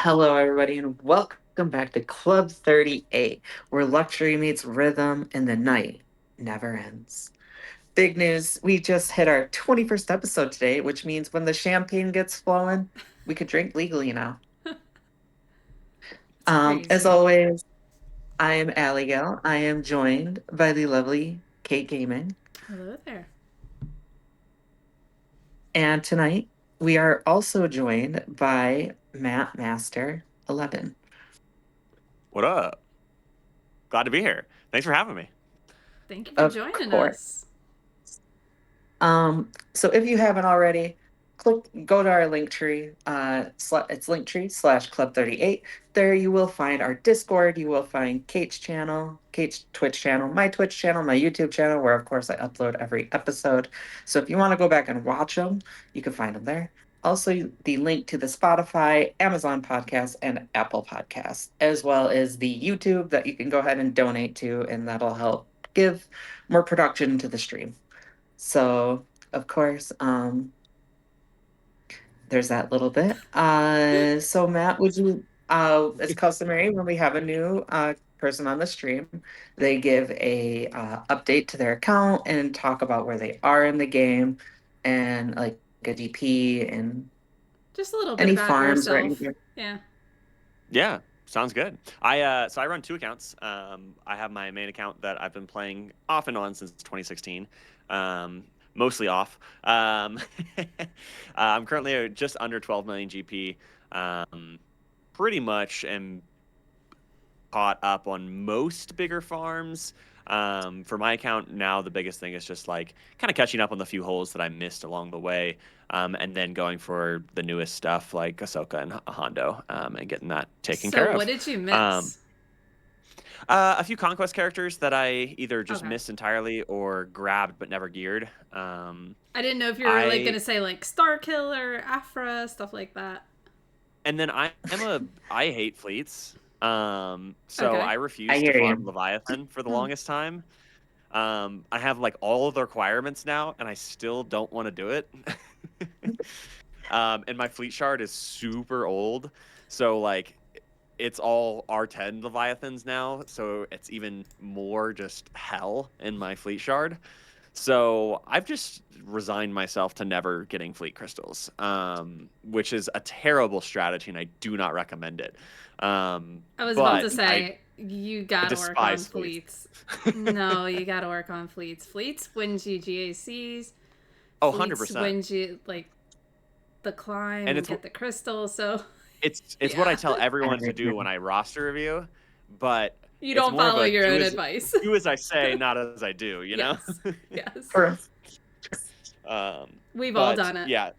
Hello, everybody, and welcome back to Club 38, where luxury meets rhythm and the night never ends. Big news, we just hit our 21st episode today, which means when the champagne gets flowing, we could drink legally now. It's As crazy. always, I am Alli3Gal. I am joined by the lovely Kate Gaming. Hello there. And tonight, we are also joined by Matt Master 11. What up? Glad to be here. Thanks for having me. Thank you for Of joining course. us. So if you haven't already, go to our link tree. It's Linktree / Club 38. There you will find our Discord. You will find Kate's channel, Kate's Twitch channel, my Twitch channel, my YouTube channel, where of course I upload every episode. So if you want to go back and watch them, you can find them there. Also, the link to the Spotify, Amazon Podcast, and Apple Podcast, as well as the YouTube that you can go ahead and donate to, and that'll help give more production to the stream. So, of course, there's that little bit. So Matt, would you, as customary, when we have a new person on the stream, they give a update to their account and talk about where they are in the game, and like a DP and Just a little bit any about farms or yourself. anything. Yeah. Yeah, sounds good. I run two accounts. I have my main account that I've been playing off and on since 2016. Mostly off. I'm currently just under 12 million GP. Pretty much am caught up on most bigger farms. For my account now, the biggest thing is just like kind of catching up on the few holes that I missed along the way, and then going for the newest stuff like Ahsoka and Hondo, and getting that taken So, care what of. did you Um, miss? a few conquest characters that I either just Okay. missed entirely or grabbed but never geared. I didn't know if you were like I gonna say like Star Killer, Afra, stuff like that. and then I hate fleets. So Okay. I I refused to hear farm you. Leviathan for the Hmm. longest time. I have like all of the requirements now, and I still don't want to do it. And my fleet shard is super old, so like it's all R10 Leviathans now, so it's even more just hell in my fleet shard. So I've just resigned myself to never getting fleet crystals, which is a terrible strategy, and I do not recommend it. I was about But to say you I gotta work on despise fleets. fleets. No, you gotta work on fleets. Fleets wins you GACs. Oh, Fleets 100%. wins you like the climb And and get the crystal. So, it's what I yeah. tell I everyone to do when agree. I roster review, but You it's don't more of follow a your own advice. do as I say, not as I do, you know? Yes. Yes. For We've all But done it. yeah,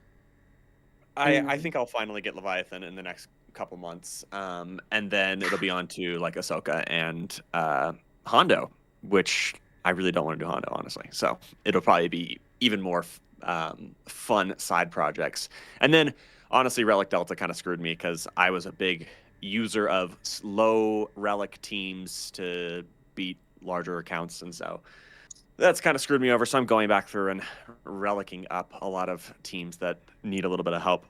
I mm, think I'll finally get Leviathan in the next couple months, and then it'll be on to like Ahsoka and Hondo, which I really don't want to do Hondo, honestly. So it'll probably be even more fun side projects. And then honestly, Relic Delta kind of screwed me because I was a big user of low Relic teams to beat larger accounts, and so that's kind of screwed me over. So I'm going back through and relicking up a lot of teams that need a little bit of help.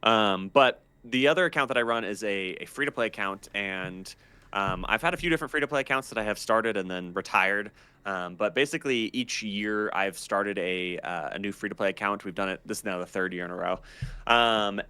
But the other account that I run is a free to play account, and I've had a few different free to play accounts that I have started and then retired. But basically, each year I've started a new free to play account. We've done it. This is now the third year in a row,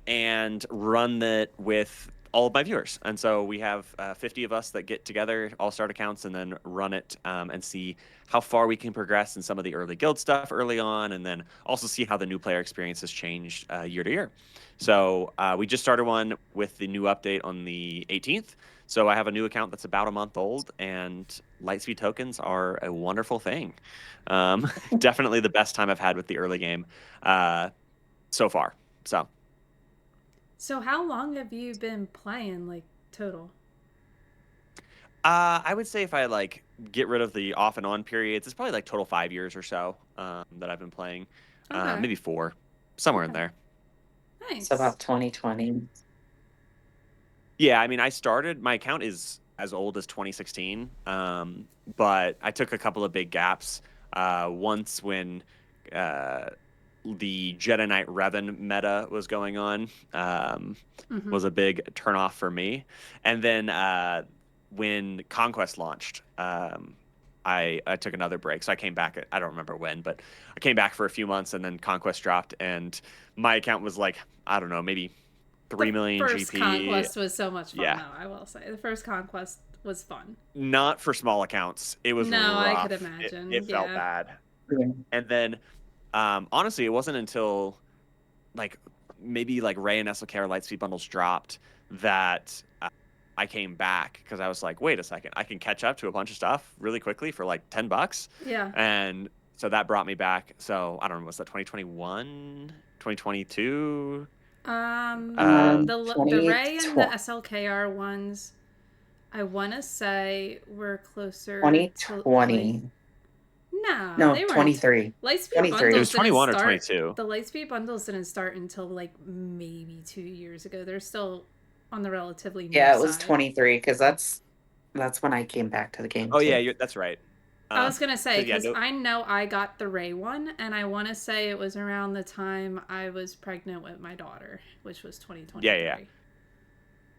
and run it with all of my viewers. And so we have 50 of us that get together, all start accounts, and then run it and see how far we can progress in some of the early guild stuff early on, and then also see how the new player experience has changed year to year. So we just started one with the new update on the 18th. So I have a new account that's about a month old, and Lightspeed tokens are a wonderful thing. Definitely the best time I've had with the early game so far. So So, how long have you been playing, like, total? I would say if I like get rid of the off and on periods, it's probably like total 5 years or so that I've been playing, Okay. maybe four, somewhere in Okay. there. it's Nice. about 2020. Yeah, I mean, I started my account is as old as 2016, but I took a couple of big gaps. Once when uh, the Jedi Knight Revan meta was going on. Was a big turnoff for me. And then when Conquest launched, I took another break. So I came back. I don't remember when, but I came back for a few months, and then Conquest dropped, and my account was like, I don't know, maybe 3 The million first GP. Conquest was so much fun, Yeah, though, I will say. The first Conquest was fun. not for small accounts. It was No, I could rough. imagine. It felt Yeah. bad. Yeah. And then, honestly, it wasn't until like maybe like Ray and SLK Lightspeed bundles dropped that I came back because I was like, wait a second, I can catch up to a bunch of stuff really quickly for like $10. Yeah. And so that brought me back. So I don't know, was that 2021, 2022? The Ray and the 2020, SLKR ones, I want to say were closer to like 2020. no, No, they weren't. 23. Lightspeed it 23. was bundles didn't 21 or start. 22. The Lightspeed bundles didn't start until like maybe 2 years ago. They're still on the relatively new Yeah, it was side. 23 because that's when I came back to the game Oh yeah, too. that's right. I was gonna say So yeah, because no, I know I got the Ray one, and I want to say it was around the time I was pregnant with my daughter, which was 2023.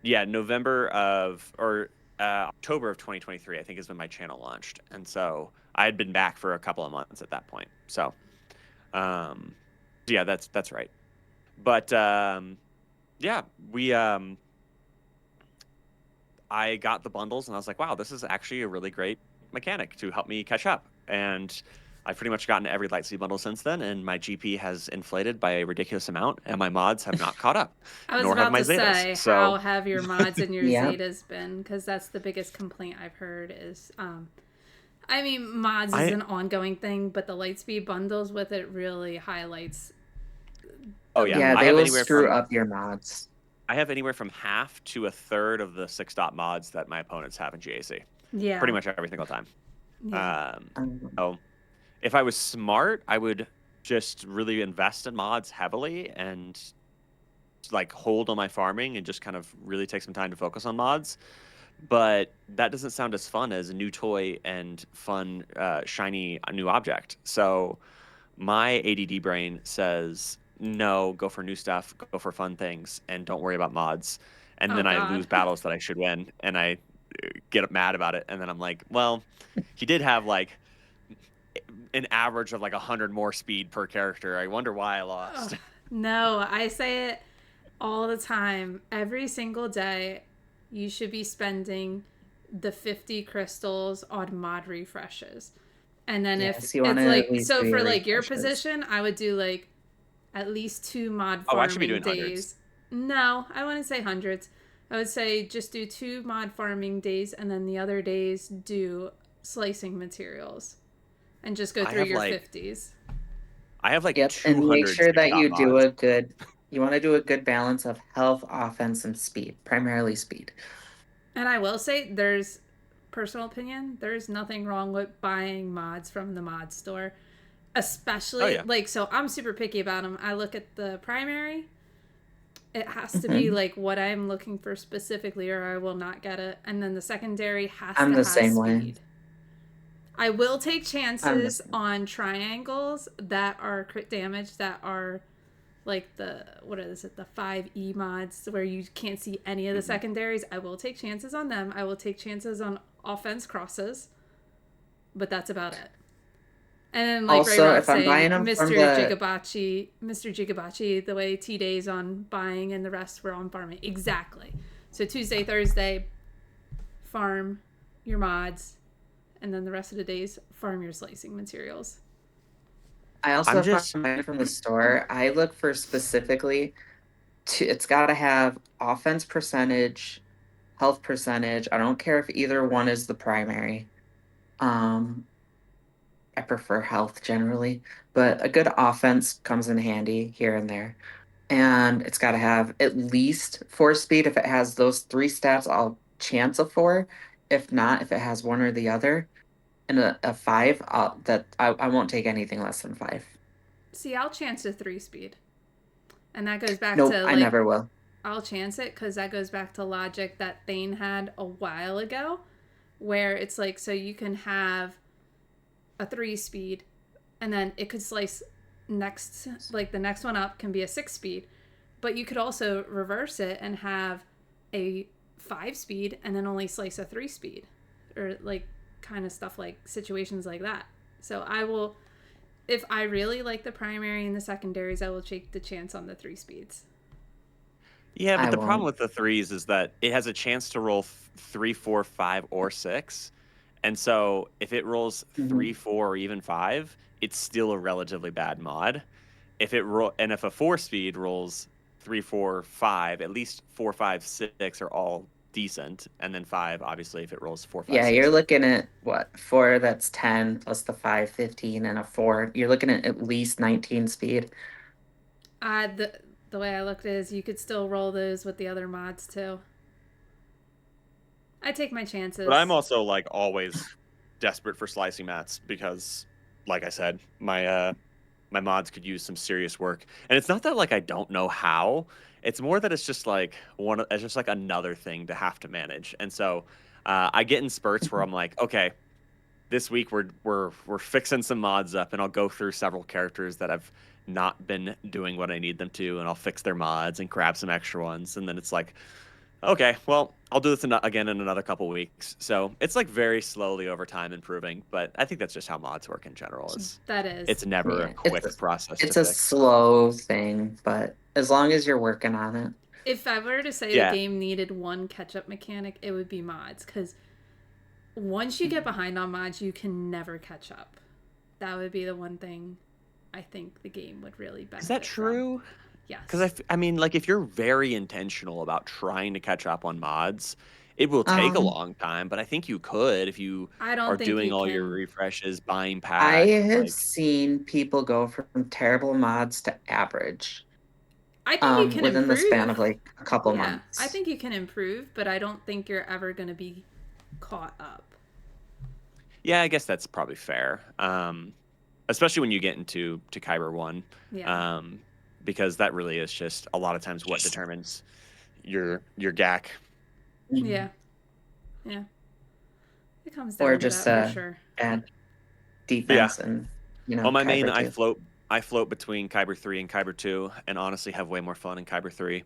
yeah, November of or October of 2023, I think is when my channel launched, and so I had been back for a couple of months at that point. So, um, yeah, that's right. But yeah, we I got the bundles and I was like, wow, this is actually a really great mechanic to help me catch up. And I've pretty much gotten every Lightspeed bundle since then, and my GP has inflated by a ridiculous amount, and my mods have not caught up, I was nor have about my to Zetas. say, So how have your mods and your Yeah. Zetas been? Because that's the biggest complaint I've heard is, I mean, mods is I an ongoing thing, but the Lightspeed bundles with it really highlights oh the yeah, Yeah, I they have will anywhere screw from up your mods. half to a third of the 6-dot mods that my opponents have in GAC. Pretty Yeah. much every single time. Yeah. Um, So if I was smart, I would just really invest in mods heavily and like hold on my farming and just kind of really take some time to focus on mods. But that doesn't sound as fun as a new toy and fun, shiny new object. So my ADD brain says, no, go for new stuff, go for fun things, and don't worry about mods. And Oh, then I God. lose battles that I should win, and I get mad about it. And then I'm like, well, he did have like an average of like 100 more speed per character. I wonder why I Ugh. lost. No, I say it all the time. Every single day, you should be spending the 50 crystals on mod refreshes. And then if yes, you want it's to at like, least so do for your like your refreshes. position, I would do like at least 2 mod Oh, I should be farming doing hundreds. days. No, I wouldn't say hundreds. I would say just do 2 mod farming days, and then the other days do slicing materials and just go I through have your like 50s. I have like Yep, and make 200 sure that 6-dot you do mods. a good. You want to do a good balance of health, offense, and speed. Primarily speed. And I will say, there's personal opinion, there's nothing wrong with buying mods from the mod store. Oh Especially, yeah. like, so I'm super picky about them. I look at the primary, it has to be Hmm. like what I'm looking for specifically, or I will not get it. And then the secondary has I'm to the have same way. speed. I will take I'm the chances same. on triangles that are crit damage, that are like the, what is it, the 5E mods where you can't see any of the Mhm. secondaries. I will take chances on them. I will take chances on offense crosses, but that's about it. And then, like Ray Also, Rock if I'm buying saying, them from the Mr. Gigabachi, the way T Days on buying and the rest were on farming. Exactly. So Tuesday, Thursday, farm your mods, and then the rest of the days, farm your slicing materials. I also, I'm if I'm just buying from the store, I look for specifically it's got to have offense percentage, health percentage. I don't care if either one is the primary. Um, I prefer health generally, but a good offense comes in handy here and there. And it's got to have at least 4 speed. If it has those 3 stats, I'll chance a 4. If not, if it has one or the other, and a 5, I won't take anything less than 5. See, I'll chance a 3 speed. And that goes back Nope, to I like, never will. I'll chance it because that goes back to logic that Thane had a while ago, where it's like, so you can have a 3 speed and then it could slice the next one up can be a 6 speed, but you could also reverse it and have a 5 speed and then only slice a 3 speed, or like kind of stuff, like situations like that. So I will, if I really like the primary and the secondaries, I will take the chance on the 3 speeds. Yeah, but I the problem won't. with the threes is that it has a chance to roll three, four, five, or six. And so if it rolls Mhm. three, four, or even five, it's still a relatively bad mod. If a 4 speed rolls three, four, five, at least four, five, six are all decent, and then five, obviously, if it rolls four, five, Yeah, six. you're looking at what? Four, that's 10 plus the 5, 15, and a 4. You're looking at least 19 speed. The way I looked is you could still roll those with the other mods too. I take my But I'm chances. also like always desperate for slicing mats because, like I said, my mods could use some serious work. And it's not that like I don't know how. It's more that it's just like it's just like another thing to have to manage. And so I get in spurts where I'm like, okay, this week we're fixing some mods up, and I'll go through several characters that have not been doing what I need them to, and I'll fix their mods and grab some extra ones. And then it's like, okay, well, I'll do this again in another couple weeks. So it's like very slowly over time improving, but I think that's just how mods work in general. That is. It's never a Yeah, quick process to it's a fix. slow thing, but as long as you're working on it. If I were to say the Yeah. game needed one catch up mechanic, it would be mods. Because once you get behind on mods, you can never catch up. That would be the one thing I think the game would really Is that benefit from. true? Because Yes. I mean, like, if you're very intentional about trying to catch up on mods, it will take a Um, long time, but I think you could if you I are don't think doing you all your can. refreshes, buying I packs, have like, seen people go from terrible mods to average I think you can within the span of improve. like a couple Yeah, I months. think you can improve, but I don't think you're ever going to be caught up. yeah, I guess that's probably fair. Especially when you get to Kyber 1, Yeah. um, because that really is just a lot of times what determines your GAC. Yeah. Mhm. Yeah. It comes Or down to just that for sure. add But yeah, defense and on my main, Kyber too. I float between Kyber 3 and Kyber 2, and honestly have way more fun in Kyber 3,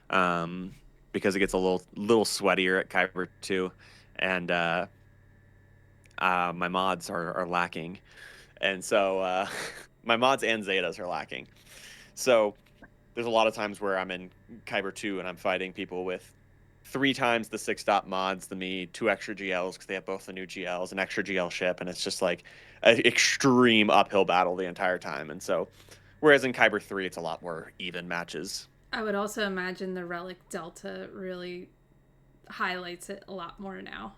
um, because it gets a little sweatier at Kyber 2, and my mods are lacking, and so my mods and Zetas are lacking. So there's a lot of times where I'm in Kyber 2 and I'm fighting people with 3 times the 6 dot mods than me, 2 extra GLs because they have both the new GLs, an extra GL ship, and it's just like an extreme uphill battle the entire time. And so, whereas in Kyber 3, it's a lot more even matches. I would also imagine the Relic Delta really highlights it a lot more now.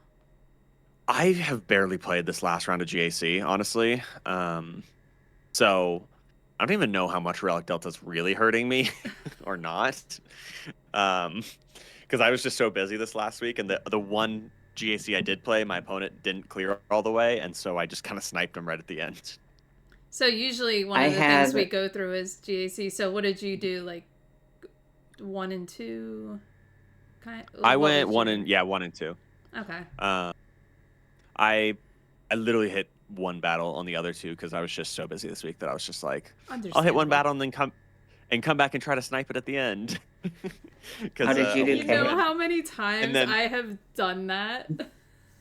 I have barely played this last round of GAC, honestly. So I don't even know how much Relic Delta's really hurting me or not. Um, because I was just so busy this last week, and the one GAC I did play, my opponent didn't clear all the way, and so I just kind of sniped him right at the end. So usually one I of the things we had go through is GAC. So what did you do? Like 1 and 2? I What went was one your? and yeah, 1 and 2. Okay. Uh, I I literally hit one battle on the other two because I was just so busy this week that I was just like, I'll hit one Understandable. battle and then come back and try to snipe it at the end how because did you a do, You week will know Kate? win. how many And times then I have done that?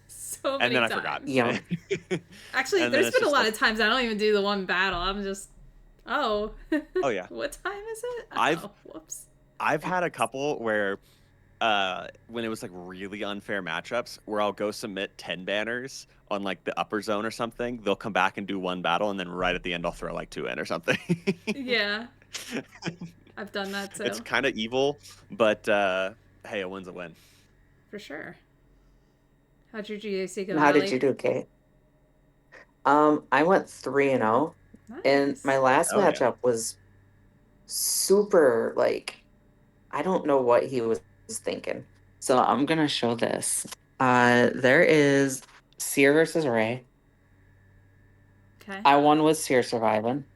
So and many then I forgot. times. Yeah. Actually, And then there's it's been a just lot like, of times I don't even do the one battle. I'm just, oh, oh yeah, what time is it? I've Oh, whoops. I've had a couple where when it was like really unfair matchups where I'll go submit 10 banners on like the upper zone or something. They'll come back and do one battle, and then right at the end I'll throw like two in or something. Yeah, I've done that It's too, kind of evil, but hey, a win's a win. for sure. How'd your GAC go, And how did you Allie? do, Kate? I went 3-0, and my Nice. last Oh yeah. matchup was super like I don't know what he was thinking. So I'm gonna show this. There is Seer versus Ray. Okay. I won with Seer surviving.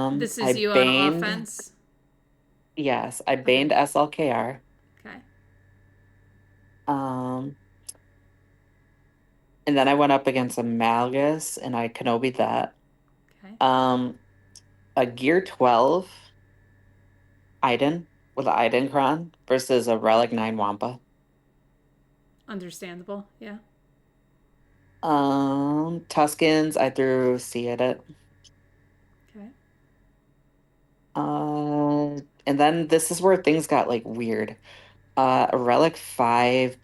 This is I you on baned, offense. yes, I Okay. baned SLKR. Okay. Um, and then I went up against a Malgus and I Kenobi'd that. Okay. Um, a Gear 12 Iden with an Idencron versus a Relic 9 Wampa. Understandable. Yeah. Tuscans, I threw C at it. Okay. And then this is where things got like weird. A Relic 5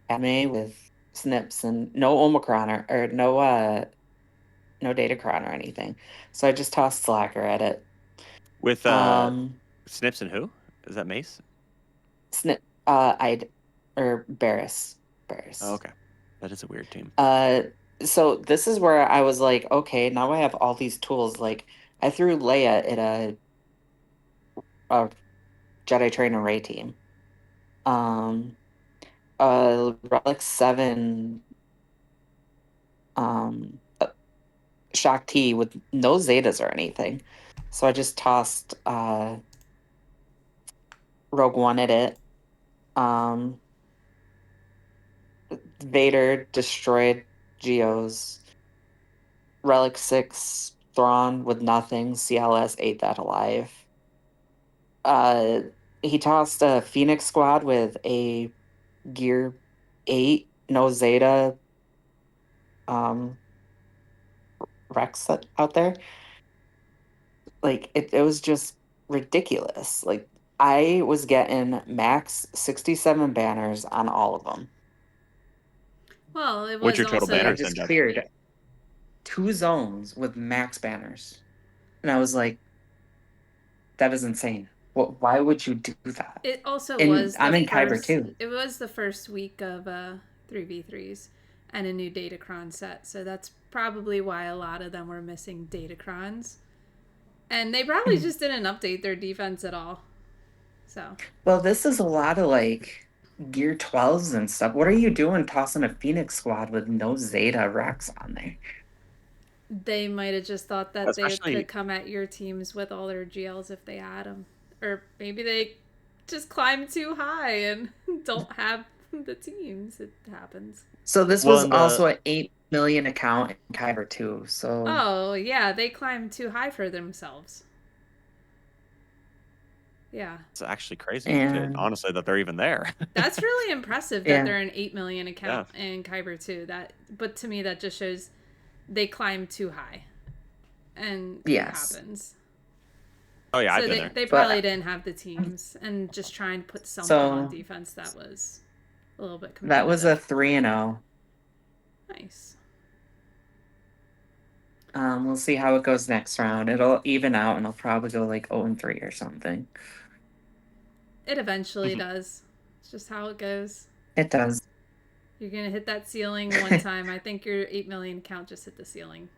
Padme with snips and no Omicron or no Datacron or anything. So I just tossed Slacker at it. With Um Snips and who? Is that Mace? snip I'd or Barris. Oh, Barris. okay. That is a weird team. So this is where I was like, okay, now I have all these tools. Like I threw Leia at a Jedi Trainer Ray team. Um Relic 7 uh, Shock T with no Zetas or anything. So I just tossed Rogue One at it. Um Vader destroyed Geos. Relic 6 Thrawn with nothing. CLS ate that alive. Uh he tossed a Phoenix squad with a Gear 8, no Zeta Rex out there. Like it was just ridiculous. Like I was getting max 67 banners on all of them. Well, it What's was your total And I also banners then, just Jeff? cleared 2 zones with max banners. And I was like, that is insane. Why would you do that? it also And was the I'm in Kyber first too. it was the first week of 3v3s and a new Datacron set, so that's probably why a lot of them were missing Datacrons. And they probably just didn't update their defense at all. So Well, this is a lot of like Gear 12s and stuff. What are you doing tossing a Phoenix squad with no Zeta Rex on there? they might have just thought that they could Especially come at your teams with all their GLs if they had them. Or maybe they just climb too high and don't have the teams. It happens. So this well was in the also an 8 million account in Kyber too. So Oh, yeah, they climb too high for themselves. Yeah. it's actually crazy to and honestly that they're even there. That's really impressive that yeah, they're an 8 million Yeah. account in Kyber 2. But to me that just shows they climb too high. And it yes. happens. Oh yeah, I've So been they, there. they probably But didn't have the teams and just trying to put something on so defense that was a little bit that was a competitive. 3-0. Nice. We'll see how it goes next round. It'll even out and it'll probably go like 0-3 or something. It eventually Mhm. does. It's just how it goes. It does. You're going to hit that ceiling one time. I think your 8 million count just hit the ceiling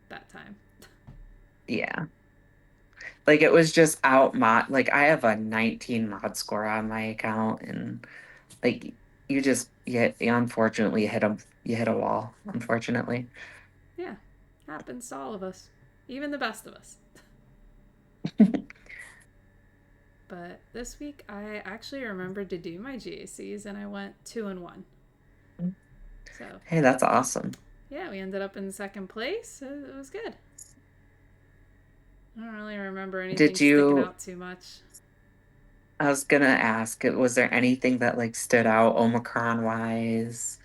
that time. Yeah. Like it was just out mod like I have a 19 mod score on my account and like you unfortunately you hit a wall, unfortunately. Yeah. Happens to all of us. Even the best of us. But this week I actually remembered to do my GACs and I went 2-1. So Hey, that's awesome. yeah, we ended up in second place. It was good. I don't really remember anything Did sticking you out too much. I was gonna ask, was there anything that like stood out Omicron wise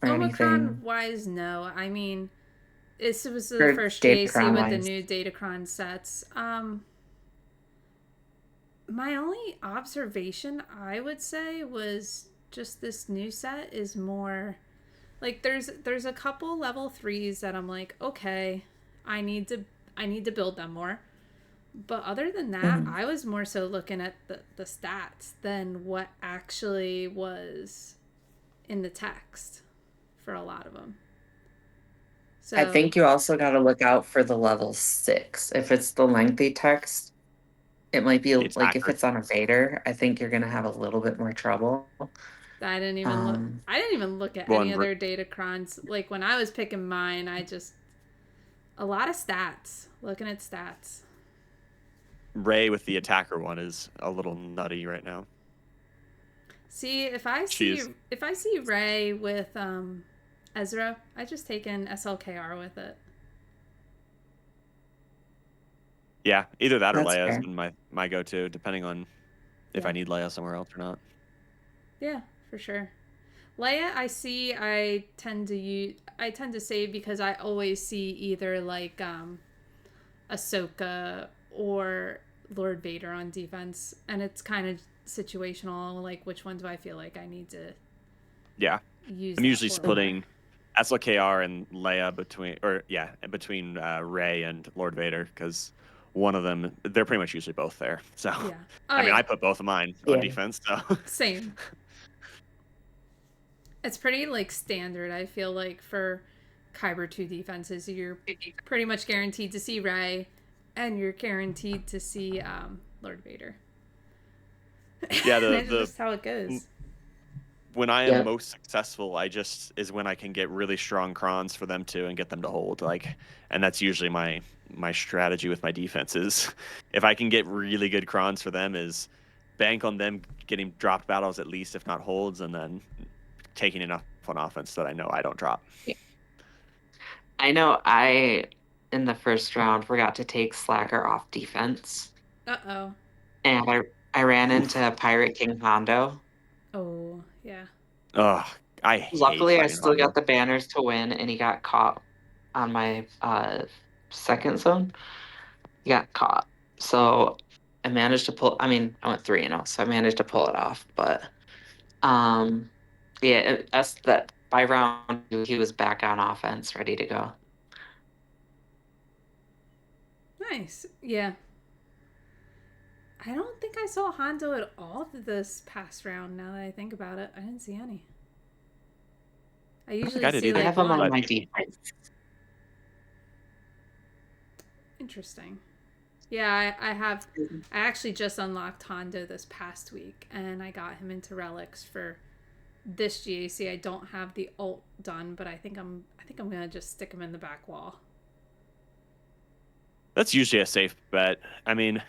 or Omicron anything? wise, no. I mean, this was the Or first GAC Datacron with the wise? new Datacron sets. My only observation I would say was just this new set is more like there's a couple level 3s that I'm like, okay, I need to I need to build them more. But other than that, Mhm. I was more so looking at the stats than what actually was in the text for a lot of them. I So think you also got to look out for the level 6. If it's the lengthy text, it might be The like if attacker. it's on a Vader, I think you're gonna have a little bit more trouble. I didn't even look. Um, I didn't even look at any One other Datacrons. Like when I was picking mine, I just a lot of stats. Looking at stats. Ray with the attacker one is a little nutty right now. See She is if I see Ray with Ezra, I just take an SLKR with it. Yeah, either that or That's Leia has fair. been my go-to, depending on if Yeah. I need Leia somewhere else or not. Yeah, for sure. Leia, I tend to save because I always see either like Ahsoka or Lord Vader on defense, and it's kind of situational. Like, which one do I feel like I need to Yeah, use I'm that usually for more? splitting SLKR and Leia between Rey and Lord Vader because one of them they're pretty much usually both there. So, Yeah. Oh I mean, yeah. I put both of mine on Yeah. defense. So, Same. It's pretty like standard. I feel like for Kyber 2 defenses, you're pretty much guaranteed to see Rey, and you're guaranteed to see Lord Vader. yeah, And the it's the just how it goes. when I am Yep. most successful, I just is when I can get really strong crons for them to and get them to hold. Like, and that's usually my strategy with my defenses. If I can get really good crons for them, is bank on them getting dropped battles at least, if not holds, and then taking enough on offense that I know I don't drop. I know I, in the first round, forgot to take Slacker off defense, Uh-oh. and I ran Oof. into Pirate King Hondo. Oh, yeah. Ugh, I hate Luckily, I fighting still got Hondo. the banners to win, and he got caught on my second zone. He got caught, so I managed to pull. I mean, I went 3-0, so I managed to pull it off. But um, yeah, that's that. By round two, he was back on offense, ready to go. Nice. Yeah. I don't think I saw Hondo at all this past round now that I think about it. I didn't see any. I I don't think usually I did see I either, like have him on one. but my defense. Interesting. Yeah, I actually just unlocked Hondo this past week, and I got him into relics for this GAC. I don't have the ult done, but I think I'm gonna just stick him in the back wall. that's usually a safe bet. I mean,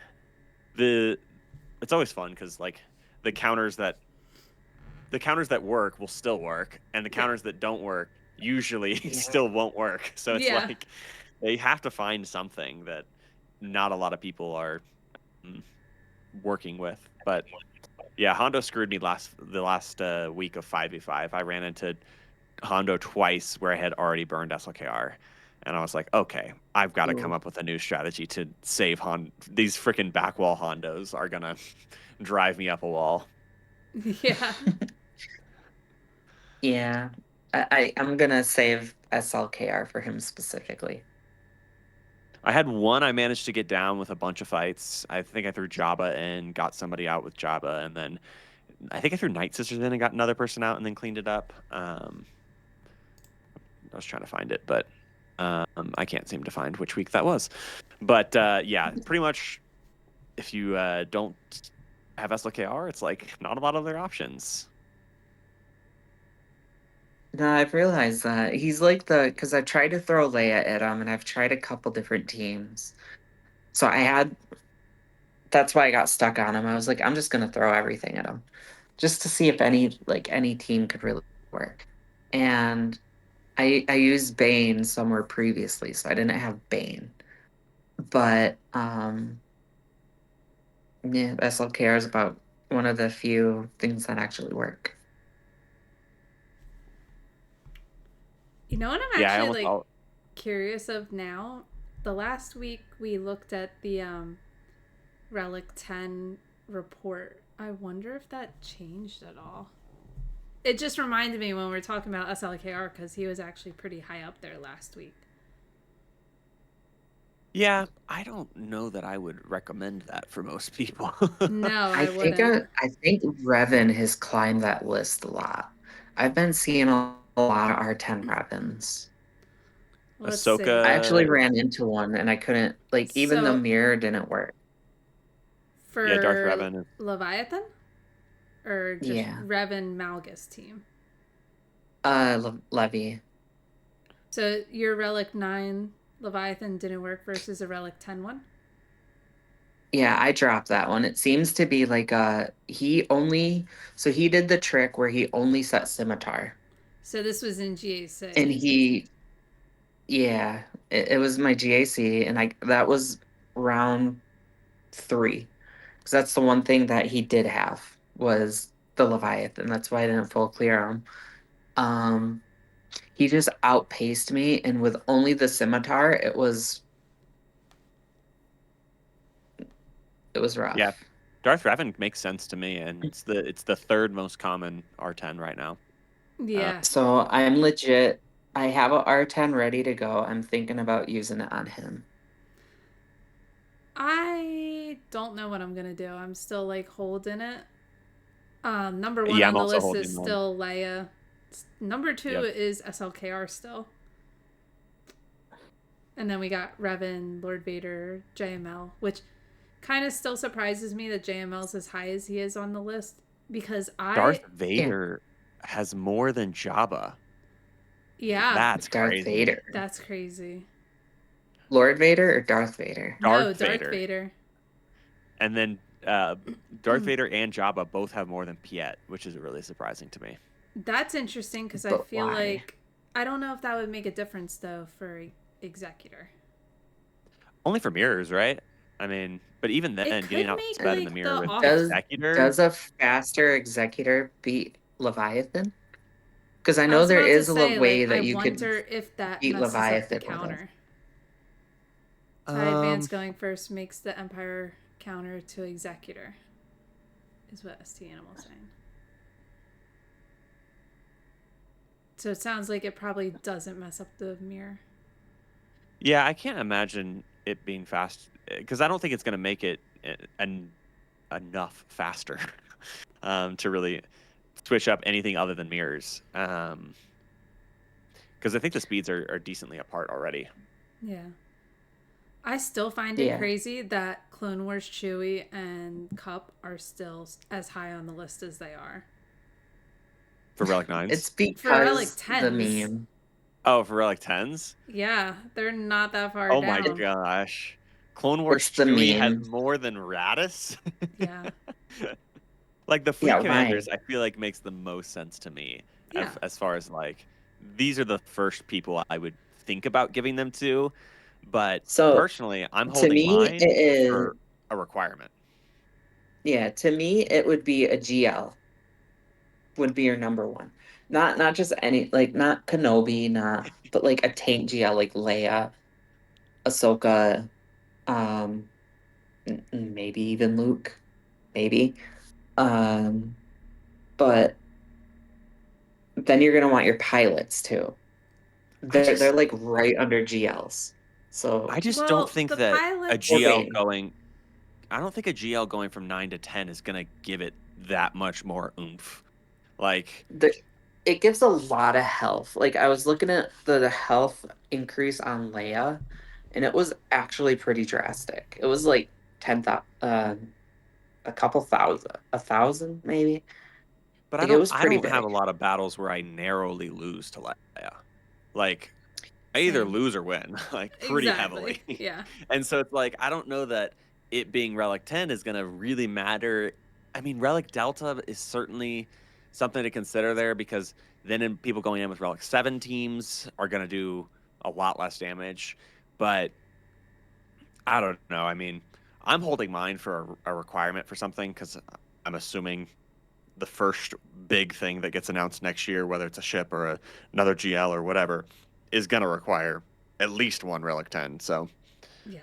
the it's always fun because like the counters that the counters that work will still work, and the Yeah. counters that don't work usually Yeah. still won't work. So it's Yeah. like they have to find something that not a lot of people are mm, working with. But yeah, Hondo screwed me the last week of 5v5. I ran into Hondo twice where I had already burned SLKR. And I was like, okay, I've got to come Ooh. up with a new strategy to save These freaking backwall Hondos are gonna drive me up a wall. Yeah. Yeah, I'm gonna save SLKR for him specifically. I had one I managed to get down with a bunch of fights. I think I threw Jabba in, got somebody out with Jabba, and then I think I threw Night Sisters in and got another person out and then cleaned it up. I was trying to find it, but I can't seem to find which week that was. But yeah, pretty much if you don't have SLKR, it's like not a lot of other options. No, I've realized that he's like because I've tried to throw Leia at him, and I've tried a couple different teams. So that's why I got stuck on him. I was like, I'm just gonna throw everything at him, just to see if any team could really work. And I used Bane somewhere previously, so I didn't have Bane. But yeah, SLKR is about one of the few things that actually work. You know what I'm Yeah, I actually almost like all curious of now? The last week we looked at the Relic 10 report. I wonder if that changed at all. It just reminded me when we were talking about SLKR because he was actually pretty high up there last week. yeah, I don't know that I would recommend that for most people. No, I I think wouldn't. I think Revan has climbed that list a lot. I've been seeing a lot of R10 Revans. Let's see. I actually Ahsoka, ran into one and I couldn't like even the So mirror didn't work. yeah, Darth for Revan. Leviathan or just Yeah. Revan Malgus team. Levy. So your Relic 9 Leviathan didn't work versus a Relic 10 one? Yeah, I dropped that one. It seems to be like he did the trick where he only set scimitar. So this was in GAC. And he yeah, it was my GAC and I that was round 3. Because that's the one thing that he did have was the Leviathan. That's why I didn't full clear him. He just outpaced me, and with only the scimitar, it was rough. Yeah, Darth Revan makes sense to me, and it's the third most common R10 right now. Yeah. So I'm legit. I have a R10 ready to go. I'm thinking about using it on him. I don't know what I'm gonna do. I'm still like holding it. Number one Yeah, on I'm the also list is holding mine. still Leia. Number 2 Yep. is SLKR still. And then we got Revan, Lord Vader, JML, which kind of still surprises me that JML's as high as he is on the list because Darth Vader has more than Jabba. yeah, That's Darth crazy. Vader. that's crazy. Lord Vader or Darth Vader? No, Darth Darth Vader. Vader. And then Darth Vader and Jabba both have more than Piet, which is really surprising to me. That's interesting because I But feel why? like I don't know if that would make a difference though for Executor. Only for mirrors, right? I mean, but even then, It getting could out make sped in the like mirror the with off. Executor. Does a faster Executor beat Leviathan? Because I I know was there about to is a say way like I that you could wonder if that beat messes up the Leviathan with it. counter. TIE Advance going first makes the Empire counter to Executor, is what ST Animal's saying. So it sounds like it probably doesn't mess up the mirror. Yeah, I can't imagine it being fast because I don't think it's going to make it enough faster to really switch up anything other than mirrors. Because I think the speeds are decently apart already. Yeah. I still find it crazy that Clone Wars Chewie and Cup are still as high on the list as they are. For Relic 9s? It's For Relic because 10s. the meme. Oh, for Relic 10s? Yeah, they're not that far Oh down. my gosh. Clone Wars It's the Chewie has meme. more than Radis? Yeah. Like the fleet Yeah, commanders, why? I feel like makes the most sense to me Yeah. as far as like these are the first people I would think about giving them to. But So personally, I'm to holding me, mine it is. for a requirement. Yeah, to me, it would be a GL. Would be your number one. Not just any, like, not Kenobi, but like a tank GL like Leia, Ahsoka, maybe even Luke, maybe. But then you're gonna want your pilots too. They're like right under GLs. So I just don't Well, think the that a pilots. GL Bane. going. I don't think a GL going from 9 to 10 is gonna give it that much more oomph. Like it gives a lot of health. Like I was looking at the health increase on Leia, and it was actually pretty drastic. It was like 10,000, a couple thousand, 1,000 maybe. But Like it was I pretty don't have big. a lot of battles where I narrowly lose to Leia. Like I either Same. lose or win, like pretty Exactly. heavily. Yeah. And so it's like I don't know that it being Relic 10 is gonna really matter. I mean, Relic Delta is certainly something to consider there because then people going in with Relic 7 teams are gonna do a lot less damage. But I don't know. I mean, I'm holding mine for a requirement for something because I'm assuming the first big thing that gets announced next year, whether it's a ship or another GL or whatever, is going to require at least one Relic 10. So, Yeah.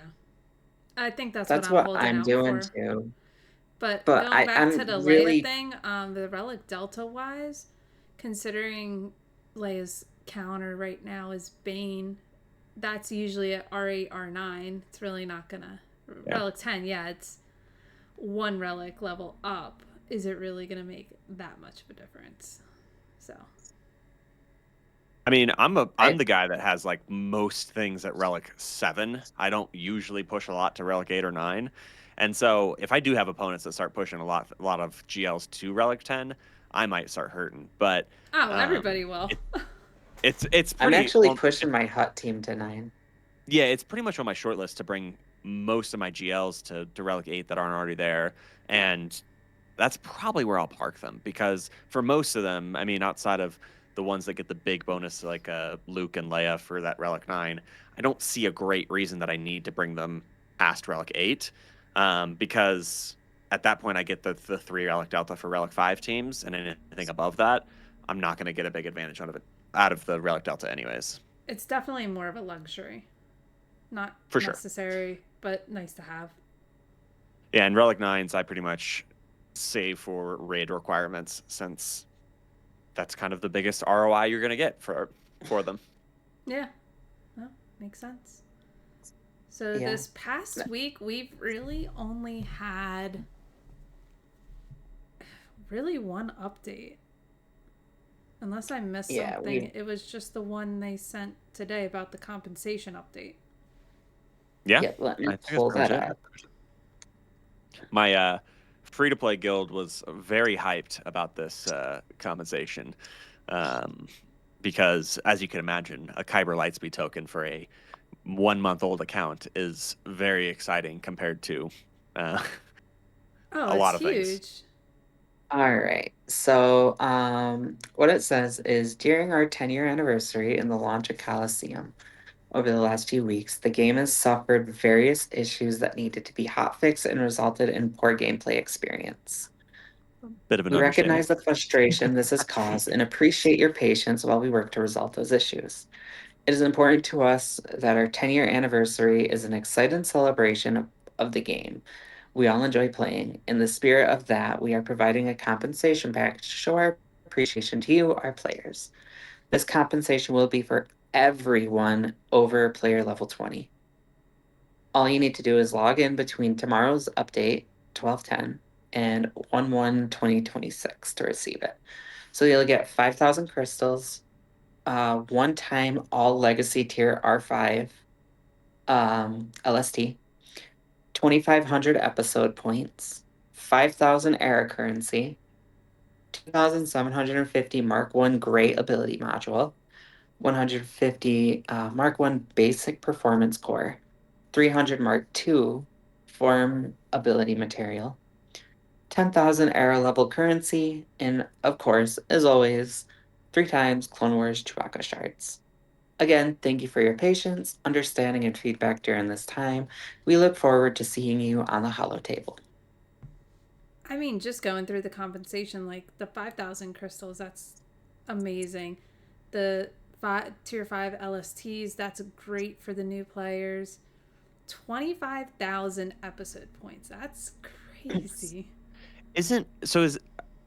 I think that's what That's I'm what holding I'm out doing for. too. But But going back to I'm the Leia really thing, the Relic Delta wise, considering Leia's counter right now is Bane, that's usually at R8, R9. It's really not gonna. yeah. Relic 10, yeah, it's one relic level up. Is it really gonna make that much of a difference? So. I mean, I'm the guy that has like most things at Relic 7. I don't usually push a lot to Relic 8 or 9. And so if I do have opponents that start pushing a lot of GLs to Relic 10, I might start hurting. But Everybody will. it's I'm pretty actually pushing my Hut team to 9. Yeah, it's pretty much on my short list to bring most of my GLs to Relic 8 that aren't already there. And that's probably where I'll park them because for most of them, I mean, outside of the ones that get the big bonus like Luke and Leia for that Relic 9, I don't see a great reason that I need to bring them past Relic 8, because at that point I get the 3 Relic Delta for Relic 5 teams, and anything above that, I'm not going to get a big advantage out of the Relic Delta anyways. It's definitely more of a luxury. Not For sure. necessary, but nice to have. Yeah, and Relic 9s I pretty much save for raid requirements, since that's kind of the biggest ROI you're going to get for them. Yeah. Well, makes sense. So Yeah. this past week, we've really only had really one update. Unless I missed something, it was just the one they sent today about the compensation update. Yeah, let me pull that up. My free-to-play guild was very hyped about this compensation, because, as you can imagine, a Kyber Lightspeed token for a 1-month-old account is very exciting compared to a lot of huge. things. All right. So, what it says is during our 10-year anniversary in the launch of Coliseum, over the last few weeks, the game has suffered various issues that needed to be hotfixed and resulted in poor gameplay experience. Bit of an We understatement. recognize the frustration this has caused and appreciate your patience while we work to resolve those issues. It is important to us that our 10-year anniversary is an exciting celebration of the game we all enjoy playing. In the spirit of that, we are providing a compensation package to show our appreciation to you, our players. This compensation will be for everyone over player level 20. All you need to do is log in between tomorrow's update, 12/10, and 1/1/2026 to receive it. So you'll get 5,000 crystals, one time all legacy tier R5 LST, 2,500 episode points, 5,000 era currency, 2,750 Mark 1 Great Ability Module, 150 Mark 1 Basic Performance Core, 300 Mark 2 Form Ability Material, 10,000 era level currency, and of course, as always, 3 times Clone Wars Chewbacca shards. Again, thank you for your patience, understanding, and feedback during this time. We look forward to seeing you on the Hollow Table. I mean, just going through the compensation, like the 5,000 crystals, that's amazing. The tier 5 LSTs, that's great for the new players. 25,000 episode points, that's crazy. Is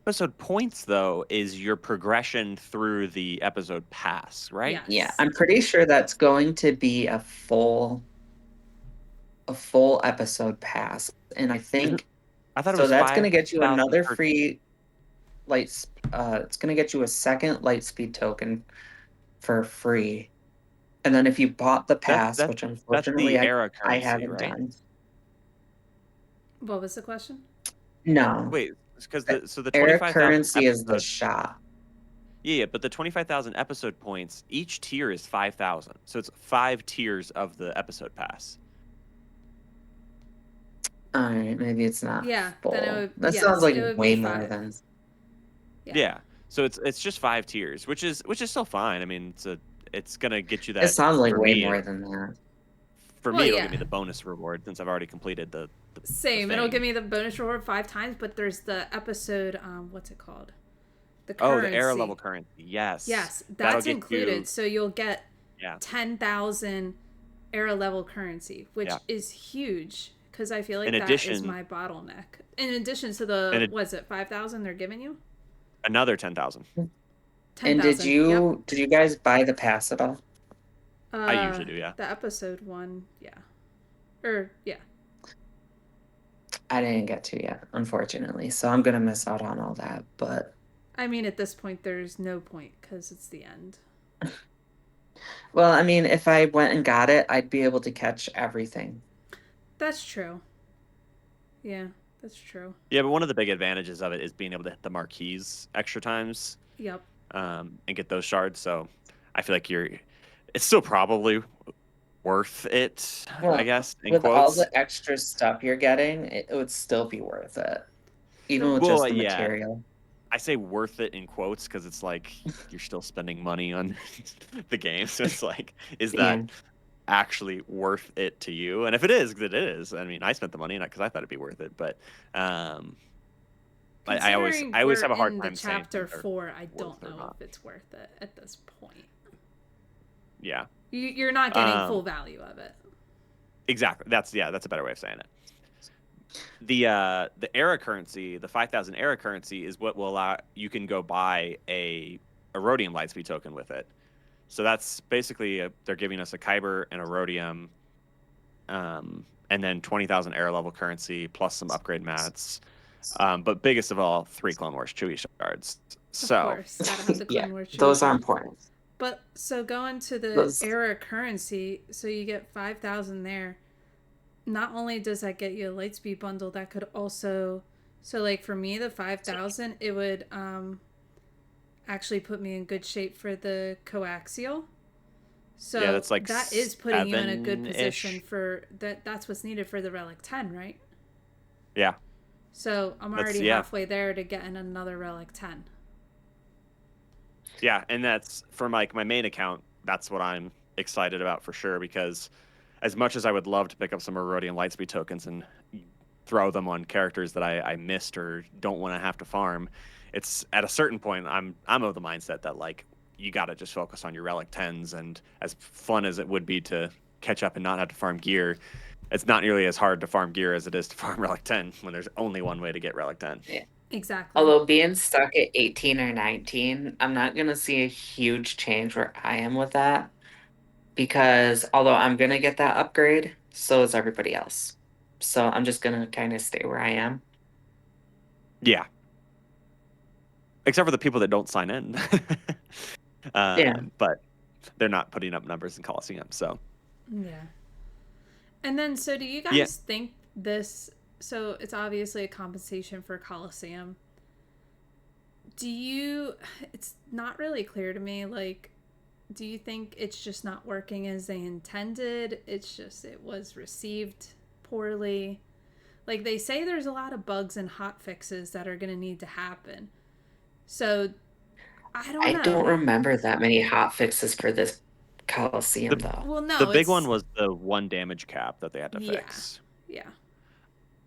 episode points, though, is your progression through the episode pass, right? Yes. Yeah, I'm pretty sure that's going to be a full episode pass, and I think I thought it so. was That's going to get you 5,000 another per. free it's going to get you a second Lightspeed token for free, and then if you bought the pass, which That's unfortunately the era I currency, haven't right? done. What was the question? No, Wait, because the era 25,000 currency is the episode. shot. Yeah, but the 25,000 episode points, each tier is 5,000, so it's 5 tiers of the episode pass. All right, maybe it's not full. Then it would, That sounds like it would way be more 5. than. Yeah. So it's just 5 tiers, which is still fine. I mean, it's gonna get you that. It sounds like for way me, more than that. For me, it'll give me the bonus reward since I've already completed the Same. the It'll thing. give me the bonus reward 5 times, but there's the episode. What's it called? The Oh, currency. the era level currency. Yes. Yes, That'll that's get included. you. So you'll get Yeah. 10,000 era level currency, which Yeah. is huge because I feel like In that addition, is my bottleneck. In addition to the was it 5,000 they're giving you? Another 10,000. 10,000. And did you guys buy the pass at all? I usually do, yeah. The episode one, yeah. Yeah. I didn't get to yet, unfortunately. So I'm gonna miss out on all that. But I mean, at this point, there's no point because it's the end. well, I mean, if I went and got it, I'd be able to catch everything. That's true. Yeah, that's true. Yeah, but one of the big advantages of it is being able to hit the marquees extra times. Yep. And get those shards. So I feel like it's still probably worth it, Well, I guess, in with quotes. all the extra stuff you're getting, it would still be worth it, even with just the material. I say worth it in quotes because it's like you're still spending money on the game. So it's like, is that actually worth it to you. And if it is, it is. I mean, I spent the money because I thought it'd be worth it, but I always Considering I always we're have a hard in the time saying chapter things are 4, I worth don't or know not. if it's worth it at this point. Yeah. You're not getting full value of it. Exactly. That's a better way of saying it. The era currency, the 5,000 era currency, is what will allow you can go buy a rhodium lightspeed token with it. So that's basically they're giving us a kyber and a rhodium, and then 20,000 era level currency plus some upgrade mats. But biggest of all, 3 Clone Wars Chewie shards. Of So course, gotta have the Yeah, Clone Wars Chewie those are shard. important. But so going to the Those, era currency, so you get 5,000 there. Not only does that get you a lightspeed bundle, that could also, so like for me, the 5,000, it would actually put me in good shape for the coaxial. So yeah, that's like that is putting you in a good 7-ish. position for that. That's what's needed for the Relic 10, right? Yeah, So I'm already yeah. halfway there to getting another Relic 10. Yeah, and that's for my main account. That's what I'm excited about for sure, because as much as I would love to pick up some Erodian Lightspeed tokens and throw them on characters that I missed or don't want to have to farm, it's at a certain point I'm of the mindset that like you got to just focus on your Relic 10s, and as fun as it would be to catch up and not have to farm gear, it's not nearly as hard to farm gear as it is to farm Relic 10 when there's only one way to get Relic 10. yeah. Exactly. Although being stuck at 18 or 19, I'm not going to see a huge change where I am with that, because although I'm going to get that upgrade, so is everybody else. So I'm just going to kind of stay where I am. Yeah. Except for the people that don't sign in. Yeah. But they're not putting up numbers in Coliseum, so. Yeah. And then, so do you guys think this? So it's obviously a compensation for Coliseum. Do you? It's not really clear to me. Like, do you think it's just not working as they intended? It's just it was received poorly. Like they say, there's a lot of bugs and hot fixes that are going to need to happen. So I don't I know. don't remember that many hot fixes for this Coliseum, though. Well, no, The big it's, one was the 1 damage cap that they had to fix. Yeah.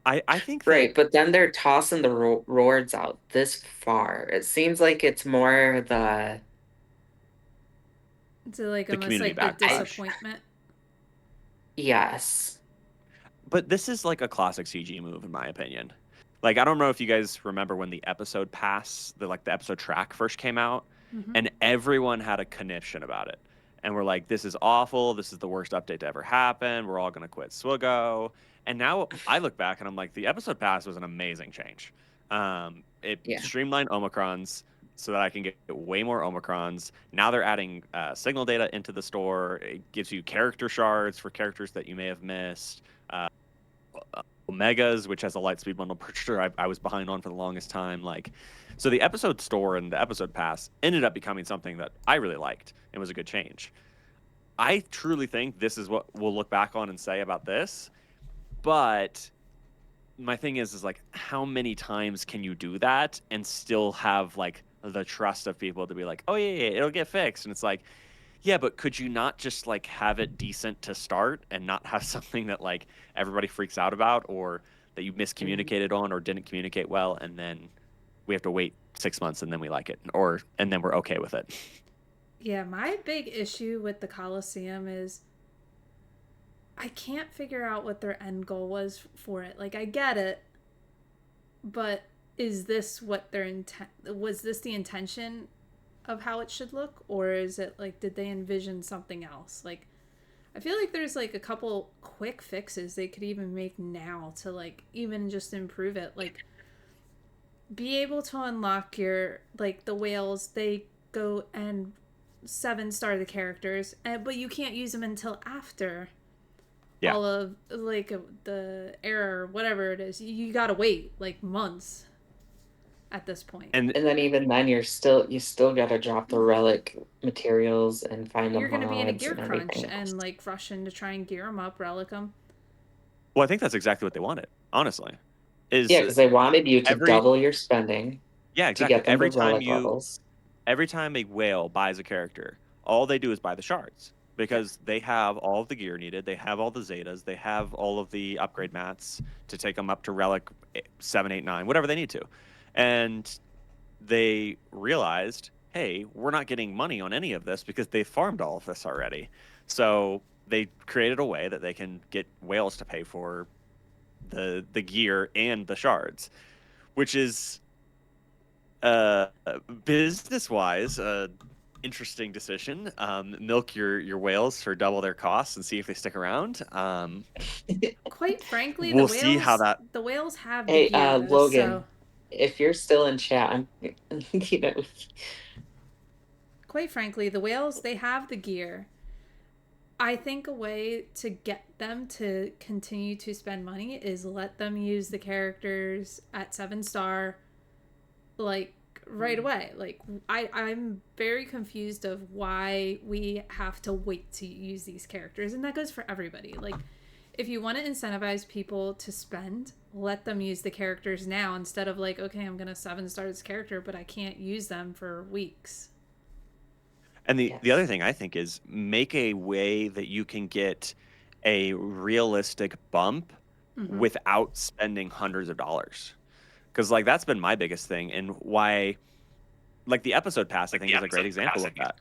I think that Right, but then they're tossing the rewards out this far. It seems like it's more the It's like the almost community like the backlash. disappointment. yes. But this is like a classic CG move in my opinion. Like I don't know if you guys remember when the episode pass, the episode track first came out, and everyone had a conniption about it. And we're like, this is awful. This is the worst update to ever happen. We're all going to quit Swiggo. And now I look back and I'm like, the episode pass was an amazing change. It Yeah. streamlined Omicrons so that I can get way more Omicrons. Now they're adding signal data into the store. It gives you character shards for characters that you may have missed. Omegas, which has a Lightspeed bundle purchaser I was behind on for the longest time. Like, so the episode store and the episode pass ended up becoming something that I really liked and was a good change. I truly think this is what we'll look back on and say about this. But my thing is like, how many times can you do that and still have like the trust of people to be like, oh yeah, it'll get fixed? And it's like, yeah, but could you not just like have it decent to start and not have something that like everybody freaks out about or that you miscommunicated on or didn't communicate well, and then we have to wait 6 months and then we like it, and then we're okay with it. Yeah, my big issue with the Coliseum is I can't figure out what their end goal was for it. Like I get it, but is this what their intent was? This the intention of how it should look, or is it like did they envision something else? Like I feel like there's like a couple quick fixes they could even make now to like even just improve it. Like be able to unlock your like the whales, they go and 7-star the characters, but you can't use them until after all of like the era or whatever it is. You gotta wait like months at this point. And then even then you still gotta drop the relic materials and find the You're gonna be in a mods gear and crunch everything else. and like rushing to try and gear them up, relic them. well, I think that's exactly what they wanted, honestly. Is Yeah, because they wanted you to every double your spending yeah, to exactly. get them to relic levels. Every time a whale buys a character, all they do is buy the shards. because they have all of the gear needed. They have all the Zetas. They have all of the upgrade mats to take them up to Relic 7, 8, 9, whatever they need to. And they realized, hey, we're not getting money on any of this because they farmed all of this already. So they created a way that they can get whales to pay for the gear and the shards, which is uh business wise interesting decision. Milk your whales for double their costs and see if they stick around. Quite frankly, We'll see how that. the whales have the Hey, gear though, so Logan, if you're still in chat, I'm you know, quite frankly, the whales, they have the gear. I think a way to get them to continue to spend money is let them use the characters at 7-star, like, right away. Like, I'm very confused of why we have to wait to use these characters, and that goes for everybody. Like, if you want to incentivize people to spend, let them use the characters now instead of like, okay, I'm gonna 7-star this character, but I can't use them for weeks. And the other yes. thing I think is make a way that you can get a realistic bump Mm-hmm. without spending hundreds of dollars. Because like that's been my biggest thing, and why like the episode pass I think is a great example of that.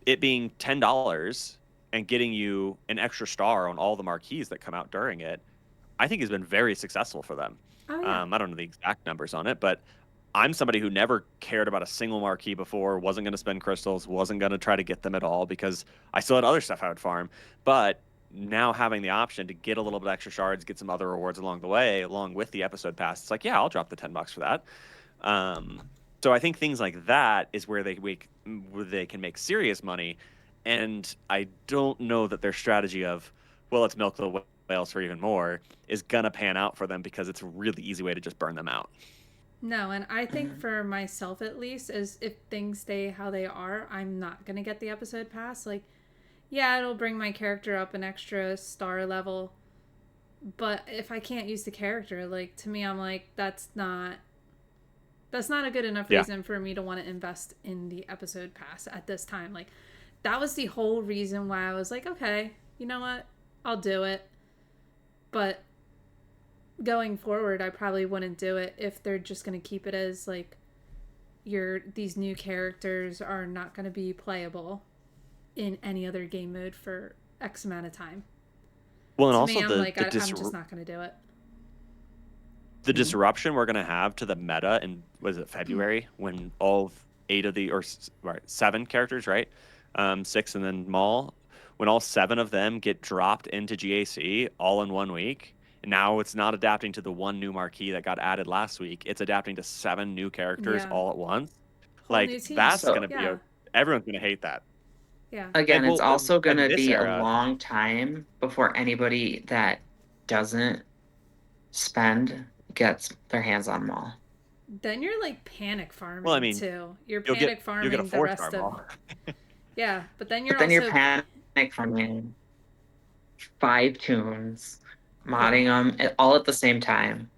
It being $10 and getting you an extra star on all the marquees that come out during it, I think has been very successful for them. Oh yeah. I don't know the exact numbers on it, but I'm somebody who never cared about a single marquee before, wasn't going to spend crystals, wasn't going to try to get them at all because I still had other stuff I would farm. But now having the option to get a little bit extra shards, get some other rewards along the way, along with the episode pass, it's like, yeah, I'll drop the $10 for that. So I think things like that is where they can make serious money. And I don't know that their strategy of, well, let's milk the whales for even more is gonna pan out for them because it's a really easy way to just burn them out. No, and I think Mhm. for myself at least, is if things stay how they are, I'm not gonna get the episode pass. Like, yeah, it'll bring my character up an extra star level, but if I can't use the character, like to me, I'm like, that's not a good enough Yeah. reason for me to want to invest in the episode pass at this time. Like, that was the whole reason why I was like, okay, you know what, I'll do it. But going forward, I probably wouldn't do it if they're just going to keep it as like these new characters are not going to be playable in any other game mode for X amount of time. Well, and To also me, I'm like, I'm just not going to do it. the Mhm. disruption we're gonna have to the meta in was it February when all 8 of the or 7 characters, right? 6 and then Maul, when all 7 of them get dropped into GAC all in 1 week. And now it's not adapting to the one new marquee that got added last week. It's adapting to 7 new characters Yeah. all at once. Whole Like new team. that's So gonna be Yeah. everyone's gonna hate that. Yeah. again, And it's well, also in gonna this be a era, long time before anybody that doesn't spend gets their hands on them all. Then you're like panic well, I farming mean, too. You're you'll get panic you'll get a farming the 4-star rest of. Maul. Yeah. But then But you're then you're also. panic from 5 tunes, Yeah. modding them all at the same time.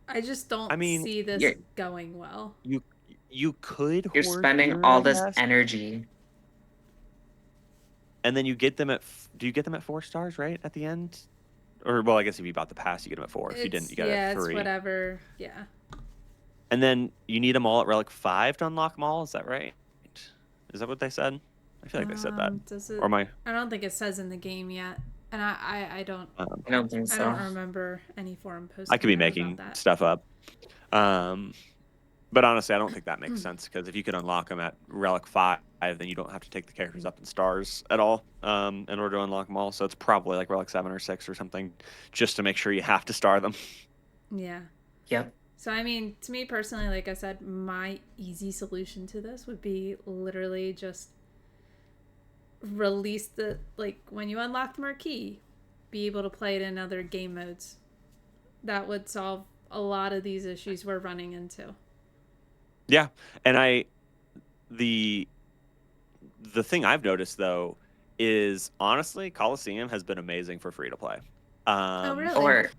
I just I don't mean, see this You're going well. you you could you're hoard spending gear, all I this guess. energy. And then you get them at do you get them at 4 stars, right? At the end? Or well, I guess if you bought the pass, you get them at 4. If you didn't, It's you get it yeah, at it's 3. whatever. Yeah. And then you need them all at Relic 5 to unlock them all. Is that right? Is that what they said? I feel like they said that. Does it? Or my I don't think it says in the game yet, and I don't um, I don't think I so. don't remember any forum I posting could be about making that. stuff up. Um, but honestly, I don't think that makes sense because if you could unlock them at Relic 5, then you don't have to take the characters up in stars at all in order to unlock them all. So it's probably like Relic 7 or 6 or something just to make sure you have to star them. Yeah. Yep. So I mean, to me personally, like I said, my easy solution to this would be literally just release the like when you unlock the marquee, be able to play it in other game modes. That would solve a lot of these issues we're running into. Yeah. And the thing I've noticed though is honestly Coliseum has been amazing for free to play. Oh really? Or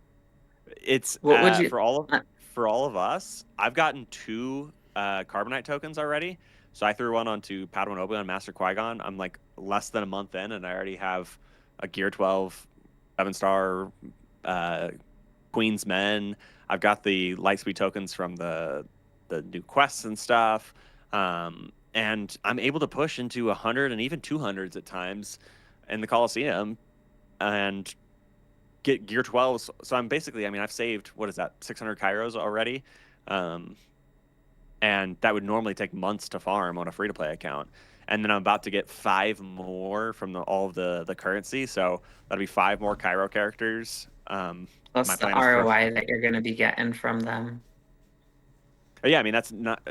It's what would you? for all of us. I've gotten 2 Carbonite tokens already, So I threw one onto Padawan Obi-Wan Master Qui-Gon. I'm like less than a month in, and I already have a Gear 12 7-star Queen's Men. I've got the Lightspeed tokens from the new quests and stuff. And I'm able to push into 100 and even 200s at times in the Coliseum and get Gear 12s. So I'm basically, I mean, I've saved, what is that, 600 Kairos already? And that would normally take months to farm on a free-to-play account. And then I'm about to get 5 more from all of the currency. So that'll be 5 more Cairo characters. Plus My the plan is for ROI that you're going to be getting from them. yeah, I mean that's not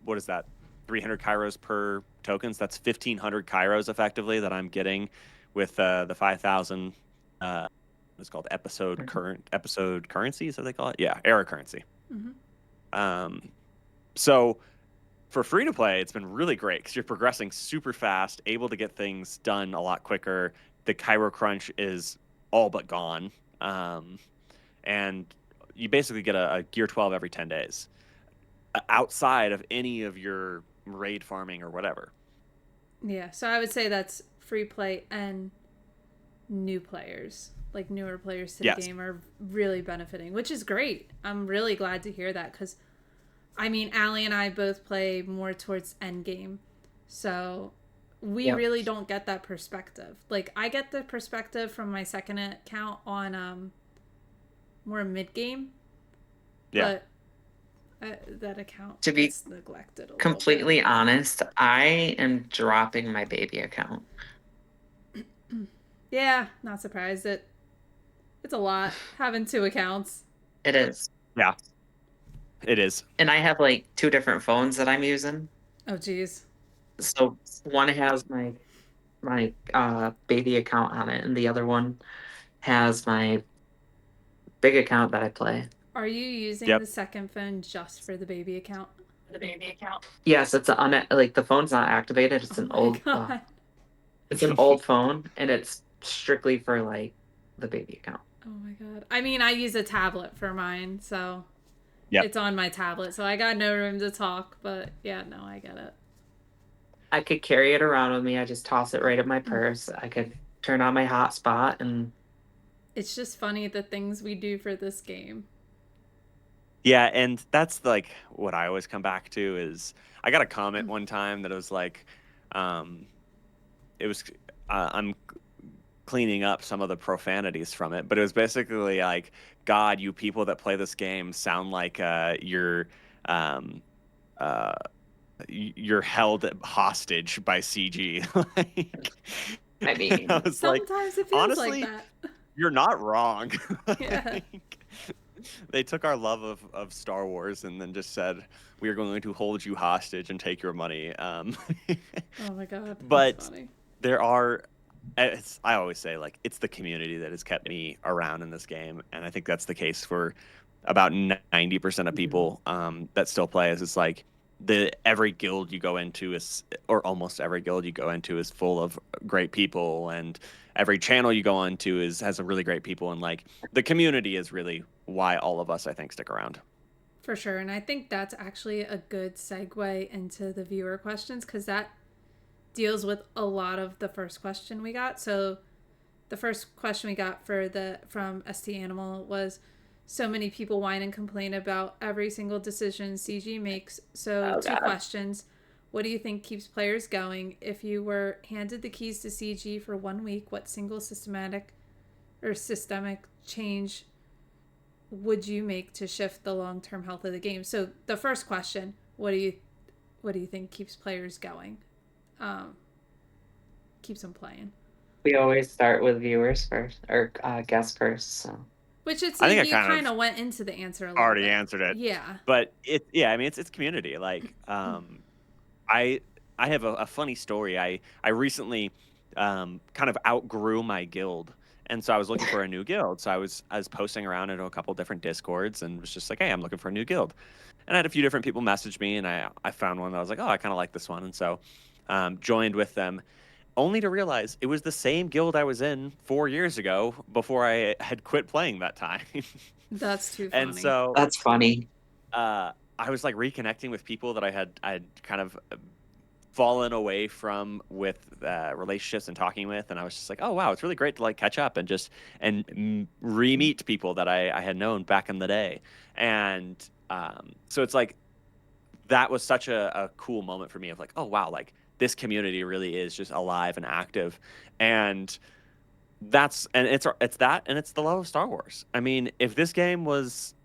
what is that? 300 Kairos per tokens. That's 1,500 Kairos effectively that I'm getting with the 5,000. What's called episode currency? Is that what they call it? Yeah, era currency. So for free to play, it's been really great because you're progressing super fast, able to get things done a lot quicker. The Cairo crunch is all but gone, and you basically get a Gear 12 every 10 days outside of any of your raid farming or whatever. Yeah, so I would say that's free play and new players, like newer players to the game, are really benefiting, which is great. I'm really glad to hear that because, I mean, Allie and I both play more towards end game, so we really don't get that perspective. Like, I get the perspective from my second account on more mid game, but that account to be gets neglected. Completely honest, I am dropping my baby account. Yeah, not surprised. It's a lot having 2 accounts. It is. Yeah, it is. And I have like 2 different phones that I'm using. Oh, geez. So one has my baby account on it, and the other one has my big account that I play. Are you using the second phone just for the baby account? The baby account. Yes, it's like the phone's not activated. It's an old. It's an old phone, and it's strictly for like the baby account. Oh my god! I mean, I use a tablet for mine, so it's on my tablet, so I got no room to talk. But yeah, no, I get it. I could carry it around with me. I just toss it right in my purse. I could turn on my hotspot, and it's just funny the things we do for this game. Yeah, and that's like what I always come back to is I got a comment one time that it was like, it was I'm cleaning up some of the profanities from it, but it was basically like, God, you people that play this game sound like you're held hostage by CG. Like, I mean, I was sometimes like, it feels honestly, like that. You're not wrong. Yeah. They took our love of Star Wars and then just said, we are going to hold you hostage and take your money. Oh my god. But funny. there are, I always say, like, it's the community that has kept me around in this game. And I think that's the case for about 90% of people that still play. Is it's like every guild you go into is, or almost every guild you go into is full of great people, and every channel you go on to has a really great people, and like the community is really why all of us, I think, stick around. For sure. And I think that's actually a good segue into the viewer questions, because that deals with a lot of the first question we got. So the first question we got from ST Animal was, so many people whine and complain about every single decision CG makes. So 2 questions. What do you think keeps players going? If you were handed the keys to CG for 1 week, what single systemic change would you make to shift the long-term health of the game? So the first question, what do you think keeps players going? Keeps them playing. We always start with viewers first, or guests first. So. Which it seemed you kind of went into the answer a little already bit. answered it. Yeah. But I mean, it's community. Like, I have a funny story. I recently kind of outgrew my guild, and so I was looking for a new guild. So I was posting around into a couple different Discords and was just like, hey, I'm looking for a new guild. And I had a few different people message me, and I found one that I was like, oh, I kind of like this one, and so joined with them. Only to realize it was the same guild I was in 4 years ago before I had quit playing that time. That's too funny. And so that's funny. I was like reconnecting with people that I'd kind of fallen away from with relationships and talking with, and I was just like, oh wow, it's really great to like catch up and just re-meet people that I had known back in the day. And so it's like that was such a cool moment for me of like, oh wow, like this community really is just alive and active. And it's that, and it's the love of Star Wars. I mean, if this game was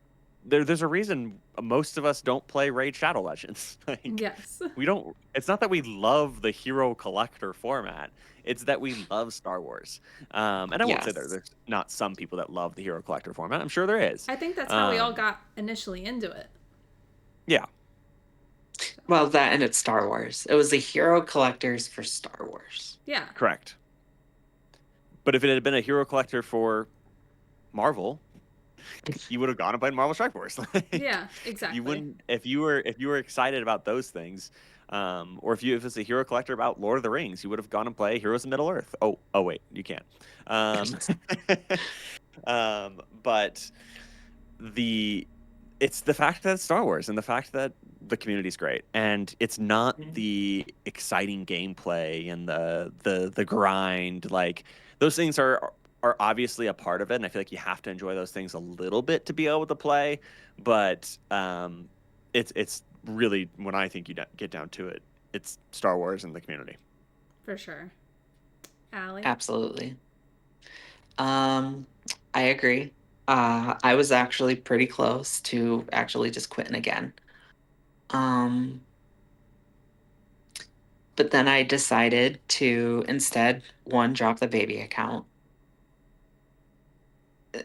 there's a reason most of us don't play Raid Shadow Legends. Like, Yes. we don't. It's not that we love the hero collector format. It's that we love Star Wars. And I won't say Yes. there's not some people that love the hero collector format. I'm sure there is. I think that's how we all got initially into it. Yeah, Well, that and it's Star Wars. It was the hero collectors for Star Wars. Yeah. correct. But if it had been a hero collector for Marvel, you would have gone and played Marvel Strike Force. Like, Yeah, exactly. you wouldn't if you were excited about those things, or if it's a hero collector about Lord of the Rings, you would have gone and play Heroes of Middle Earth. Oh wait, you can't. Um, but it's the fact that it's Star Wars and the fact that the community's great, and it's not the exciting gameplay and the grind. Like, those things are obviously a part of it, and I feel like you have to enjoy those things a little bit to be able to play. But it's really, when I think you get down to it, it's Star Wars and the community. For sure. Allie? Absolutely. I agree. I was actually pretty close to actually just quitting again. Um, but then I decided to instead, one, drop the baby account,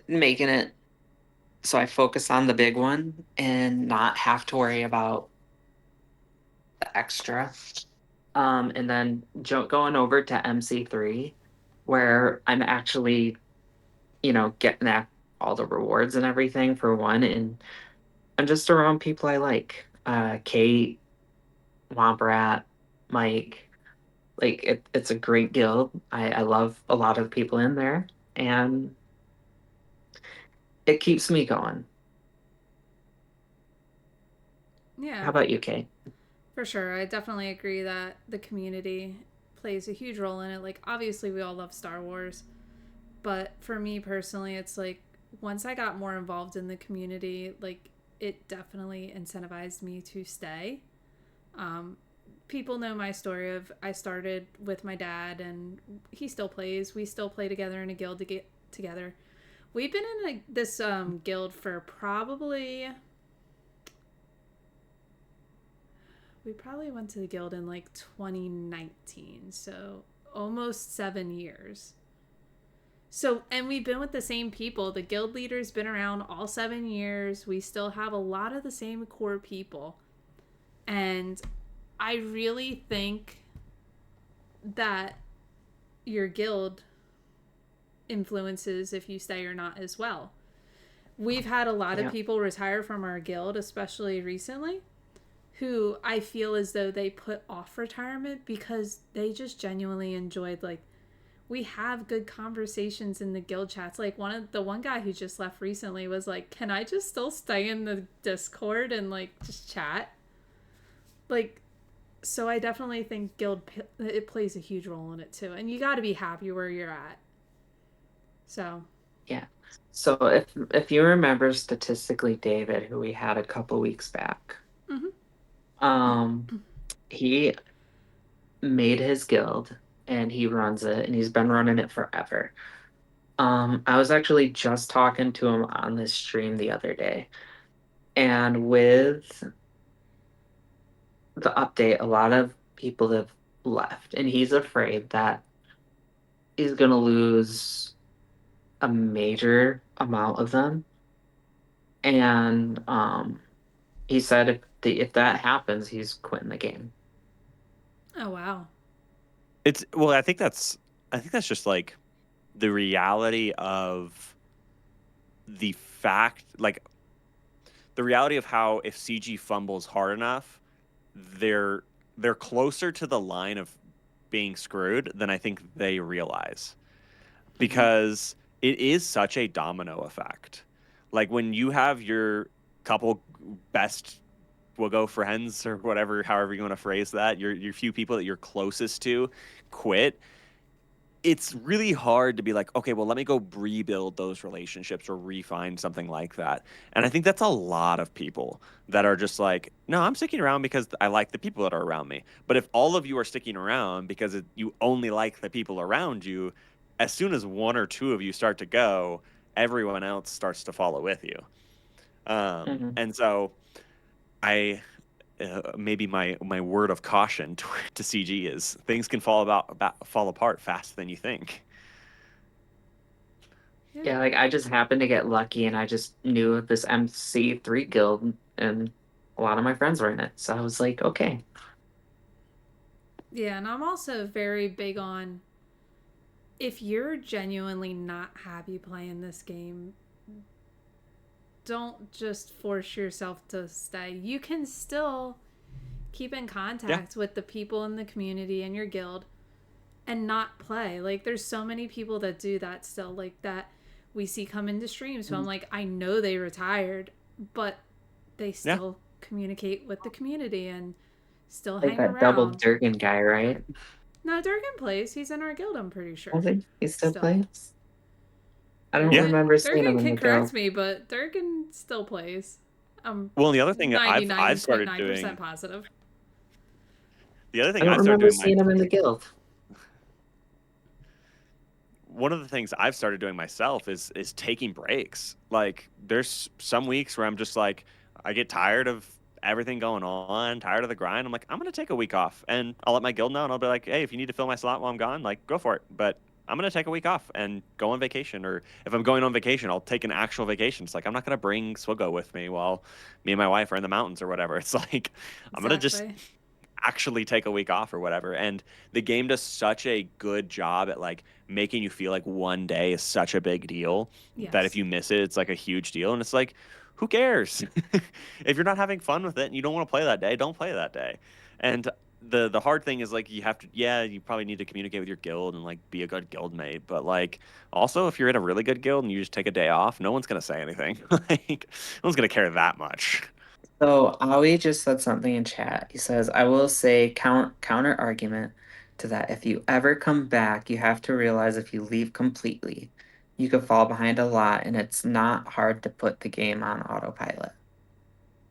making it so I focus on the big one and not have to worry about the extra. And then going over to MC3, where I'm actually, getting that all the rewards and everything for one, and I'm just around people I like. Kate, Womprat, Mike. Like it's a great guild. I love a lot of the people in there, and it keeps me going. How Yeah, about you, Kate? for sure. I definitely agree that the community plays a huge role in it. Like, obviously, we all love Star Wars, but for me personally, it's like once I got more involved in the community, like, it definitely incentivized me to stay. Um, People know my story of I started with my dad, and he still plays. We still play together in a guild to get together. We've been in this guild for probably. We probably went to the guild in like 2019, so almost 7 years. So, and we've been with the same people. The guild leader's been around all 7 years. We still have a lot of the same core people. And I really think that your guild influences if you stay or not as well. We've had a lot of people retire from our guild, especially recently, who I feel as though they put off retirement because they just genuinely enjoyed, like, we have good conversations in the guild chats. Like, one guy who just left recently was like, "Can I just still stay in the Discord and like just chat?" Like, so I definitely think it plays a huge role in it too, and you got to be happy where you're at. So Yeah. So if you remember statistically David, who we had a couple weeks back, um, he made his guild and he runs it and he's been running it forever. I was actually just talking to him on this stream the other day, and with the update, a lot of people have left, and he's afraid that he's gonna lose a major amount of them. And he said if that happens, he's quitting the game. oh wow. It's well, I think that's just like the reality of the fact, like the reality of how if CG fumbles hard enough, they're they're closer to the line of being screwed than I think they realize, because it is such a domino effect. Like, when you have your couple best squiggo friends or whatever, however you want to phrase that, your few people that you're closest to quit, it's really hard to be like, okay, well, let me go rebuild those relationships or refine something like that. And I think that's a lot of people that are just like, no, I'm sticking around because I like the people that are around me. But if all of you are sticking around because you only like the people around you, as soon as one or two of you start to go, everyone else starts to follow with you. Mhm. And so I maybe my word of caution to CG is things can fall apart faster than you think. Yeah. Yeah, like I just happened to get lucky and I just knew this MC3 guild and a lot of my friends were in it. So I was like, okay. Yeah, and I'm also very big on, if you're genuinely not happy playing this game, don't just force yourself to stay. You can still keep in Yeah. contact with the people in the community and your guild and not play. Like, there's so many people that do that still, like that we see come into streams. So I'm like, I know they retired, but they Yeah. still communicate with the community and still Like hang that double around. Durgan guy, right? No, Durgan plays. He's in our guild, I'm pretty I sure. think he still Still. plays. I don't Yeah. remember seeing him Durgan in can the correct guild. me, but Durgan still plays. I'm Well, and the other thing I've started 99.9% doing, positive. the other I thing don't I've started remember doing my seeing him in the guild. one of the things I've started doing myself is taking breaks. Like there's some weeks where I'm just like I get tired of everything going on, tired of the grind. I'm like I'm gonna take a week off, and I'll let my guild know, and I'll be like, hey, if you need to fill my slot while I'm gone, like go for it. But I'm gonna take a week off and go on vacation, or if I'm going on vacation, I'll take an actual vacation. It's like I'm not gonna bring Swiggo with me while me and my wife are in the mountains or whatever. It's like I'm gonna just Exactly. actually take a week off or whatever. And the game does such a good job at like making you feel like one day is such a big deal that if Yes. you miss it, it's like a huge deal. And it's like, who cares? If you're not having fun with it and you don't want to play that day, don't play that day. And the hard thing is like you have to, yeah, you probably need to communicate with your guild and like be a good guild mate. But like also if you're in a really good guild and you just take a day off, no one's gonna say anything. Like no one's gonna care that much. So Aoi just said something in chat. He says, "I will say counter argument to that. If you ever come back, you have to realize if you leave completely, you could fall behind a lot, and it's not hard to put the game on autopilot."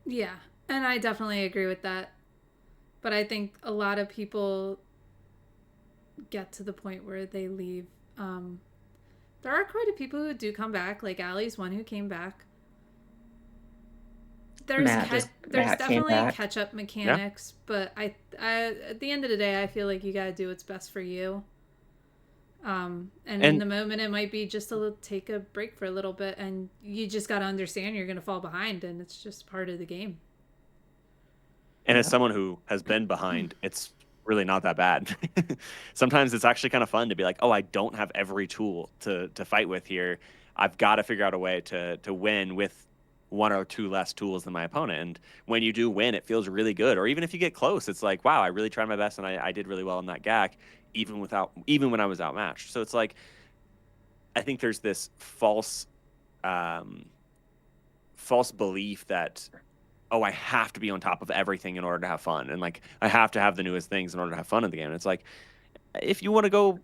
Yeah. And I definitely agree with that. But I think a lot of people get to the point where they leave. Um, there are quite a people who do come back. Like Allie's one who came back. There's Matt came definitely back. catch up Yeah. mechanics, but I at the end of the day, I feel like you gotta do what's best for you. And in And the moment, it might be just to take a break for a little bit, and you just gotta understand you're gonna fall behind, and it's just part of the game. And as Yeah. someone who has been behind, it's really not that bad. Sometimes it's actually kind of fun to be like, oh, I don't have every tool to fight with here. I've got to figure out a way to win with one or two less tools than my opponent. And when you do win, it feels really good. Or even if you get close, it's like, wow, I really tried my best and I did really well in that GAC, even when I was outmatched. So it's like I think there's this um, false belief that oh, I have to be on top of everything in order to have fun. And like, I have to have the newest things in order to have fun in the game. And it's like, if you want to go,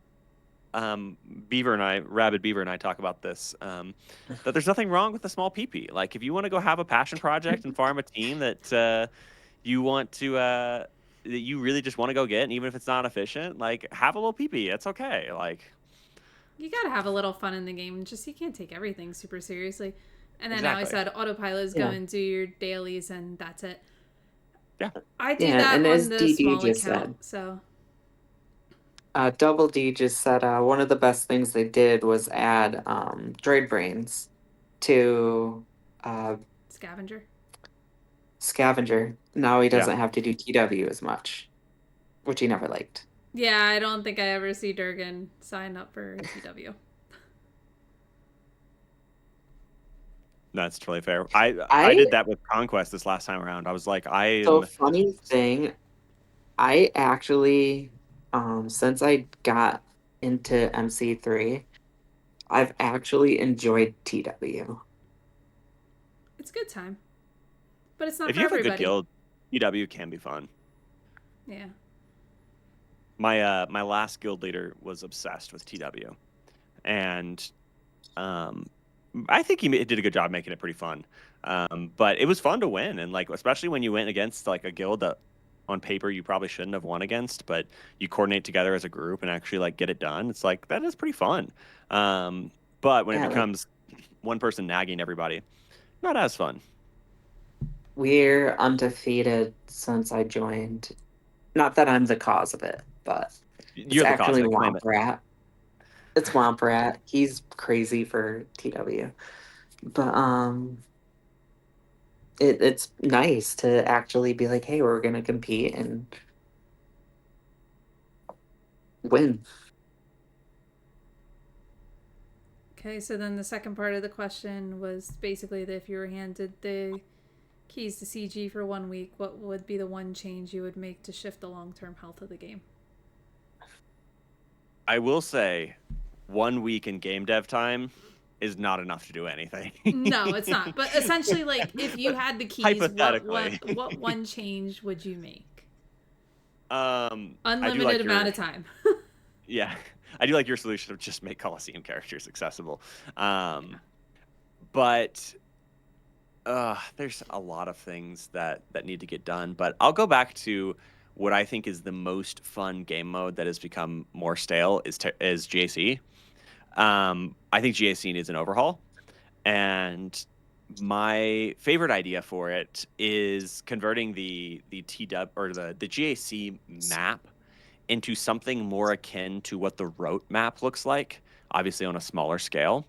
um, Rabid Beaver and I talk about this, that there's nothing wrong with a small PP. Like, if you want to go have a passion project and farm a team that you want to, that you really just want to go get, and even if it's not efficient, like, have a little PP. It's okay. Like, You gotta have a little fun in the game. Just you can't take everything super seriously. And then now I exactly. said autopilot is go Yeah. and do your dailies, and that's it. Yeah. I do Yeah, that and on as the DD small just account, said, so Double D just said one of the best things they did was add droid brains to uh, scavenger. Scavenger. Now he Yeah. doesn't have to do TW as much, which he never liked. Yeah, I don't think I ever see Durgan sign up for TW. That's totally fair. I I did that with Conquest this last time around. I was like, I So am. funny thing, I actually since I got into MC3, I've actually enjoyed TW. It's a good time, but it's not If for you have a good everybody. guild, TW can be fun. Yeah. My last guild leader was obsessed with TW, and I think he did a good job making it pretty fun. But it was fun to win, and like especially when you went against like a guild that on paper you probably shouldn't have won against, but you coordinate together as a group and actually like get it done. It's like that is pretty fun. But when it Yeah, like becomes one person nagging everybody, not as fun. we're undefeated since I joined. Not that I'm the cause of it, but it's You're the cause actually of it. Claim Womp it. Rat. It's Womp Rat. He's crazy for TW. But it's nice to actually be like, hey, we're gonna compete and win. Okay, so then the second part of the question was basically that if you were handed the keys to CG for 1 week, what would be the one change you would make to shift the long-term health of the game? I will say, 1 week in game dev time is not enough to do anything. No, it's not. But essentially, like, if you had the keys, Hypothetically. what one change would you make? I do Unlimited like amount your of time. yeah, I do like your solution of just make Coliseum characters accessible. But there's a lot of things that need to get done. But I'll go back to what I think is the most fun game mode that has become more stale is GAC. I think GAC needs an overhaul, and my favorite idea for it is converting the TW or the GAC map into something more akin to what the rote map looks like, obviously on a smaller scale,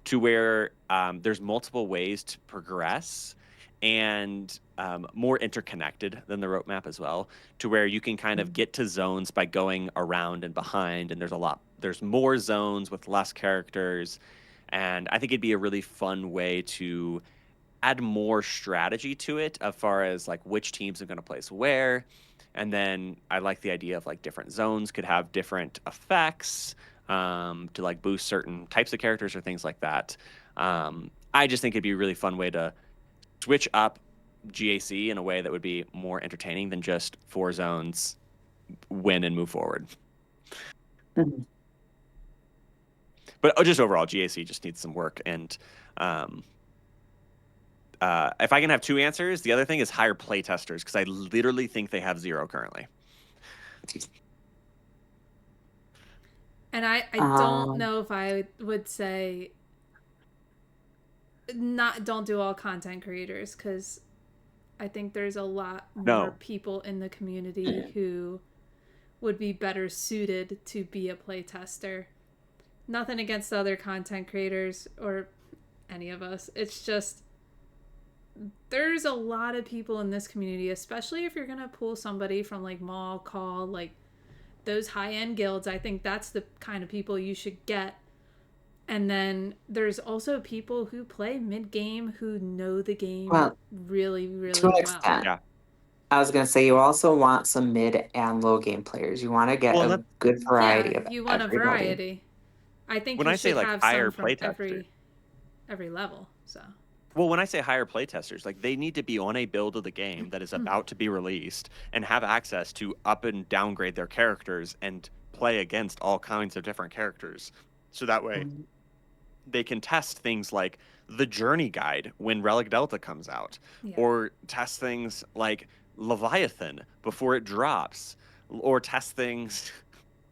to where there's multiple ways to progress and more interconnected than the rote map as well, to where you can kind of get to zones by going around and behind, and there's more zones with less characters, and I think it'd be a really fun way to add more strategy to it as far as like which teams are going to place where. And then I like the idea of like different zones could have different effects to like boost certain types of characters or things like that. I just think it'd be a really fun way to switch up GAC in a way that would be more entertaining than just 4 zones, win and move forward. Mhm. But just overall, GAC just needs some work. And um, if I can have two answers, the other thing is hire playtesters because I literally think they have 0 currently. And I don't Um, know if I would say not don't do all content creators, because I think there's a lot more No, people in the community who would be better suited to be a playtester. Nothing against the other content creators or any of us. It's just there's a lot of people in this community, especially if you're gonna pull somebody from like Mall Call, like those high end guilds. I think that's the kind of people you should get. And then there's also people who play mid game who know the game well, really, to really an well. extent. yeah. I was gonna say you also want some mid and low game players. You want to get Well, a good Yeah, variety of you want a everybody. variety. I think when you I say should like have some hire from playtesters, every level. So well, when I say hire playtesters, like they need to be on a build of the game that is about to be released and have access to up and downgrade their characters and play against all kinds of different characters. So that way Mhm. they can test things like the journey guide when Relic Delta comes out, yeah. or test things like Leviathan before it drops, or test things.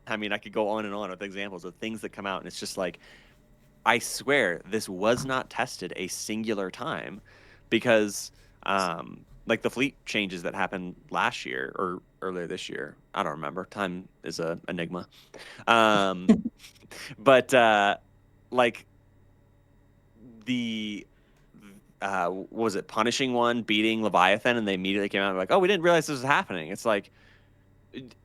I mean, I could go on and on with examples of things that come out, and it's just like, I swear this was not tested a singular time because, like the fleet changes that happened last year or earlier this year, I don't remember. Time is a enigma. Um, but like the what was it, punishing one beating Leviathan, and they immediately came out and were like, oh, we didn't realize this was happening. It's like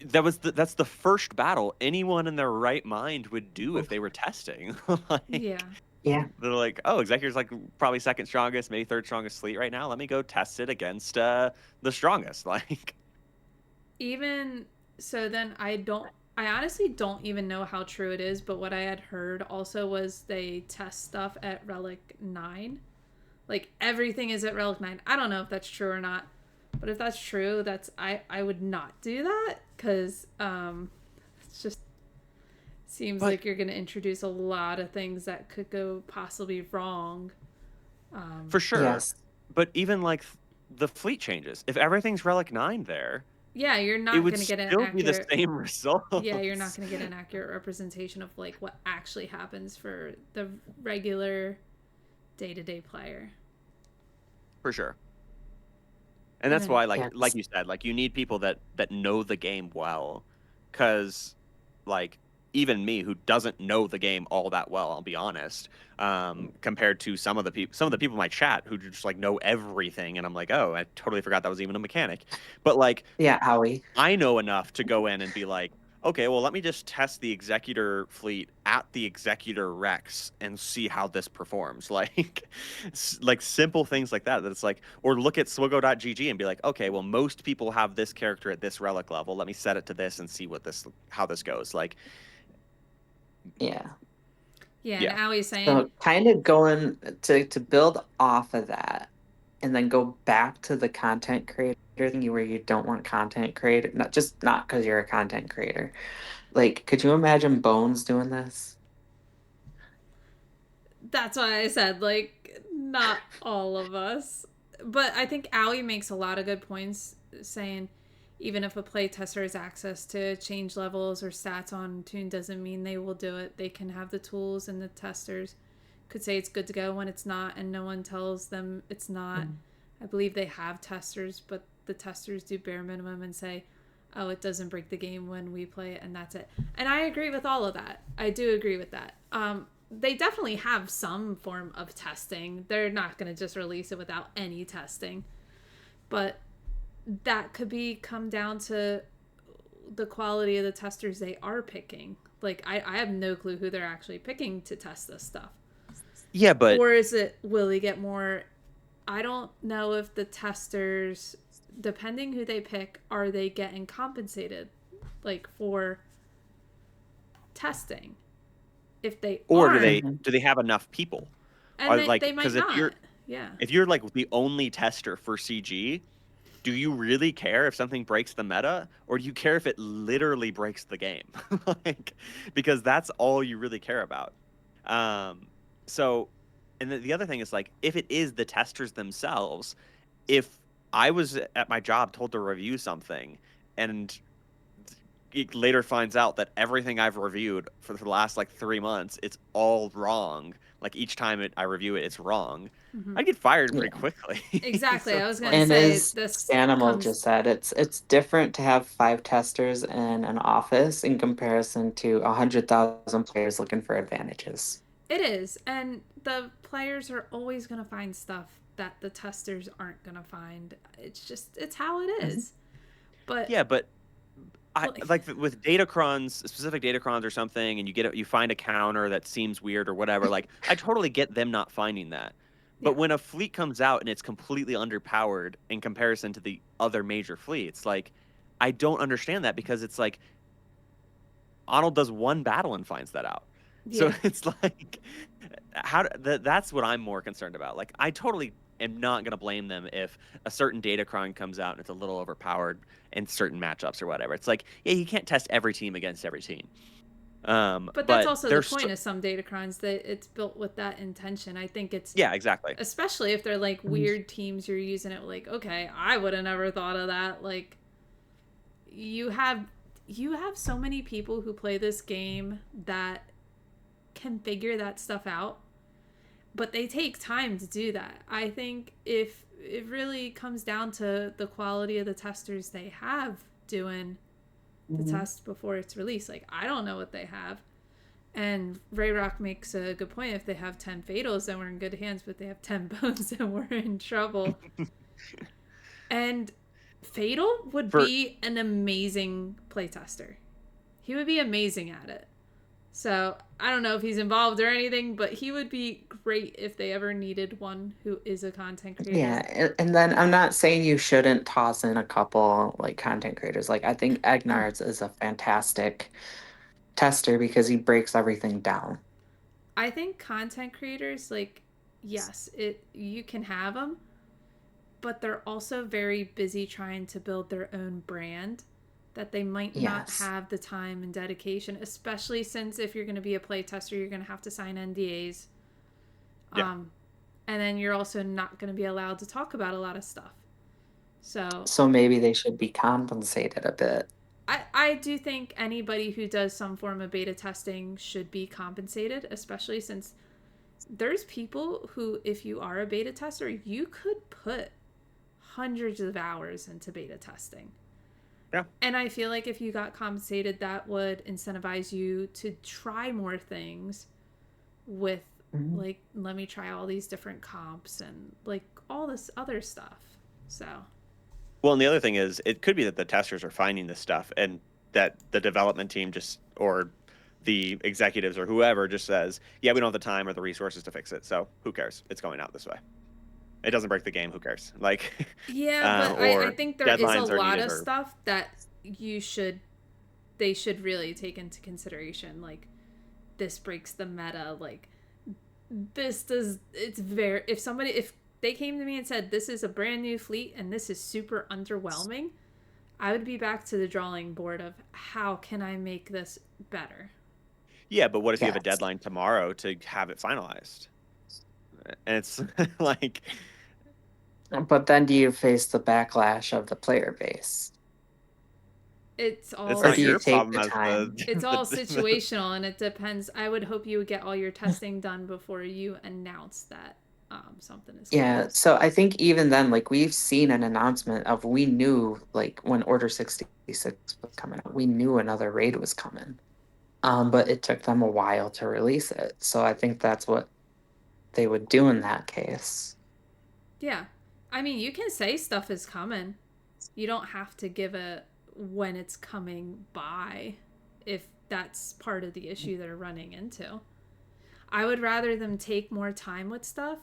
that's the first battle anyone in their right mind would do if they were testing. Yeah. Like Yeah. they're like, oh, Executor's like probably second strongest, maybe third strongest fleet right now. Let me go test it against the strongest. Like, Even so, then I honestly don't even know how true it is, but what I had heard also was they test stuff at Relic 9. Like everything is at Relic 9. I don't know if that's true or not, But if that's true, I would not do that because it just seems But like you're going to introduce a lot of things that could go possibly wrong. for sure. Yes. But even like the fleet changes, if everything's Relic 9 there, Yeah, you're it not would going to get an still be the accurate. same Yeah, you're not results. going to get an accurate representation of like what actually happens for the regular day-to-day player. For sure. And And that's then why, like Yes. you said, like you need people that know the game well, because like even me who doesn't know the game all that well, I'll be honest, compared to some of the people in my chat who just like know everything, and I'm like, oh, I totally forgot that was even a mechanic. But like Yeah, Howie. I know enough to go in and be like, okay, well, let me just test the Executor fleet at the Executor Rex and see how this performs. Like, like simple things like that. That it's like, or look at Swiggo.gg and be like, okay, well, most people have this character at this relic level. Let me set it to this and see how this goes. Like, Yeah. yeah, and yeah, Allie's saying So kind of going to build off of that and then go back to the content creator thing where you don't want content creator, not because you're a content creator. Like, could you imagine Bones doing this? that's why I said like not all of us. But I think Allie makes a lot of good points saying even if a playtester has access to change levels or stats on Tune doesn't mean they will do it. They can have the tools and the testers could say it's good to go when it's not and no one tells them it's not. Mm. I believe they have testers, but the testers do bare minimum and say, oh, it doesn't break the game when we play it and that's it. And I agree with all of that. I do agree with that. They definitely have some form of testing. They're not going to just release it without any testing. But that could be come down to the quality of the testers they are picking. Like I have no clue who they're actually picking to test this stuff. yeah, but Or is it will they get more? I don't know if the testers, depending who they pick, are they getting compensated like for testing? If they or aren't, Mhm. do they have enough people? and Or they like, might because not. Yeah. if you're like the only tester for CG, do you really care if something breaks the meta, or do you care if it literally breaks the game? Like, because that's all you really care about. Um, so, and the other thing is like, if it is the testers themselves, if I was at my job told to review something, and it later finds out that everything I've reviewed for the last like 3 months, it's all wrong. Like each time I review it, it's wrong. Hmm. I get fired pretty Yeah. quickly. Exactly. So I was it's gonna like, And say as this Animal comes. just said, it's different to have 5 testers in an office in comparison to 100,000 players looking for advantages. It is, and the players are always gonna find stuff that the testers aren't gonna find. It's how it Mhm. is. But yeah, but I like, like with datacrons, specific datacrons or something, and you find a counter that seems weird or whatever. Like I totally get them not finding that, but yeah, when a fleet comes out and it's completely underpowered in comparison to the other major fleets, like I don't understand that because it's like Arnold does one battle and finds that out. So yeah. it's like that's what I'm more concerned about. Like I totally am not going to blame them if a certain datacron comes out and it's a little overpowered in certain matchups or whatever. It's like, yeah, you can't test every team against every team. But that's But also the point of some datacrons that it's built with that intention. I think it's yeah, exactly. especially if they're like Mhm. weird teams you're using it like, okay, I would have never thought of that. Like you have you have so many people who play this game that can figure that stuff out, but they take time to do that. I think if it really comes down to the quality of the testers they have doing the Mhm. test before it's released. Like I don't know what they have. And Ray Rock makes a good point. If they have 10 fatals, then we're in good hands. But if they have 10 bones, then we're in trouble. And Fatal would For be an amazing playtester. He would be amazing at it. So I don't know if he's involved or anything, but he would be great if they ever needed one who is a content creator. Yeah, and then I'm not saying you shouldn't toss in a couple like content creators. Like I think Egnards is a fantastic tester because he breaks everything down. I think content creators, like, yes, it you can have them, but they're also very busy trying to build their own brand that they might not Yes. have the time and dedication, especially since if you're going to be a playtester, you're going to have to sign NDAs. Yeah. And then you're also not going to be allowed to talk about a lot of stuff. So So maybe they should be compensated a bit. I do think anybody who does some form of beta testing should be compensated, especially since there's people who, if you are a beta tester, you could put hundreds of hours into beta testing. Yeah. And I feel like if you got compensated, that would incentivize you to try more things with, Mhm. like, let me try all these different comps and, like, all this other stuff. So, Well, and the other thing is, it could be that the testers are finding this stuff, and that the development team just, or the executives or whoever just says, "Yeah, we don't have the time or the resources to fix it, so who cares? It's going out this way. It doesn't break the game. Who cares?" Like, yeah, but I or think there is a deadlines are lot needed, of or stuff that they should really take into consideration. Like, this breaks the meta. Like, if they came to me and said, this is a brand new fleet and this is super underwhelming, I would be back to the drawing board of how can I make this better? yeah. But what if you have a Yes. deadline tomorrow to have it finalized? And it's like, But then do you face the backlash of the player base? It's it's all Or not do you your take problem the as the, time? it's all situational, and it depends. I would hope you would get all your testing done before you announce that something is coming. Yeah, so I think even then, like we've seen an announcement of we knew like when Order 66 was coming out, we knew another raid was coming. But it took them a while to release it. So I think that's what they would do in that case. Yeah, I mean, you can say stuff is coming. You don't have to give a when it's coming by if that's part of the issue they're running into. I would rather them take more time with stuff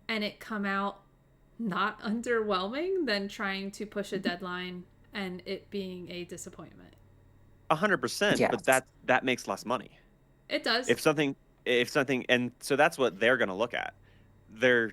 and it come out not underwhelming than trying to push a deadline and it being a disappointment. 100%, but Yes. that makes less money. It does. If something, and so that's what they're going to look at. They're,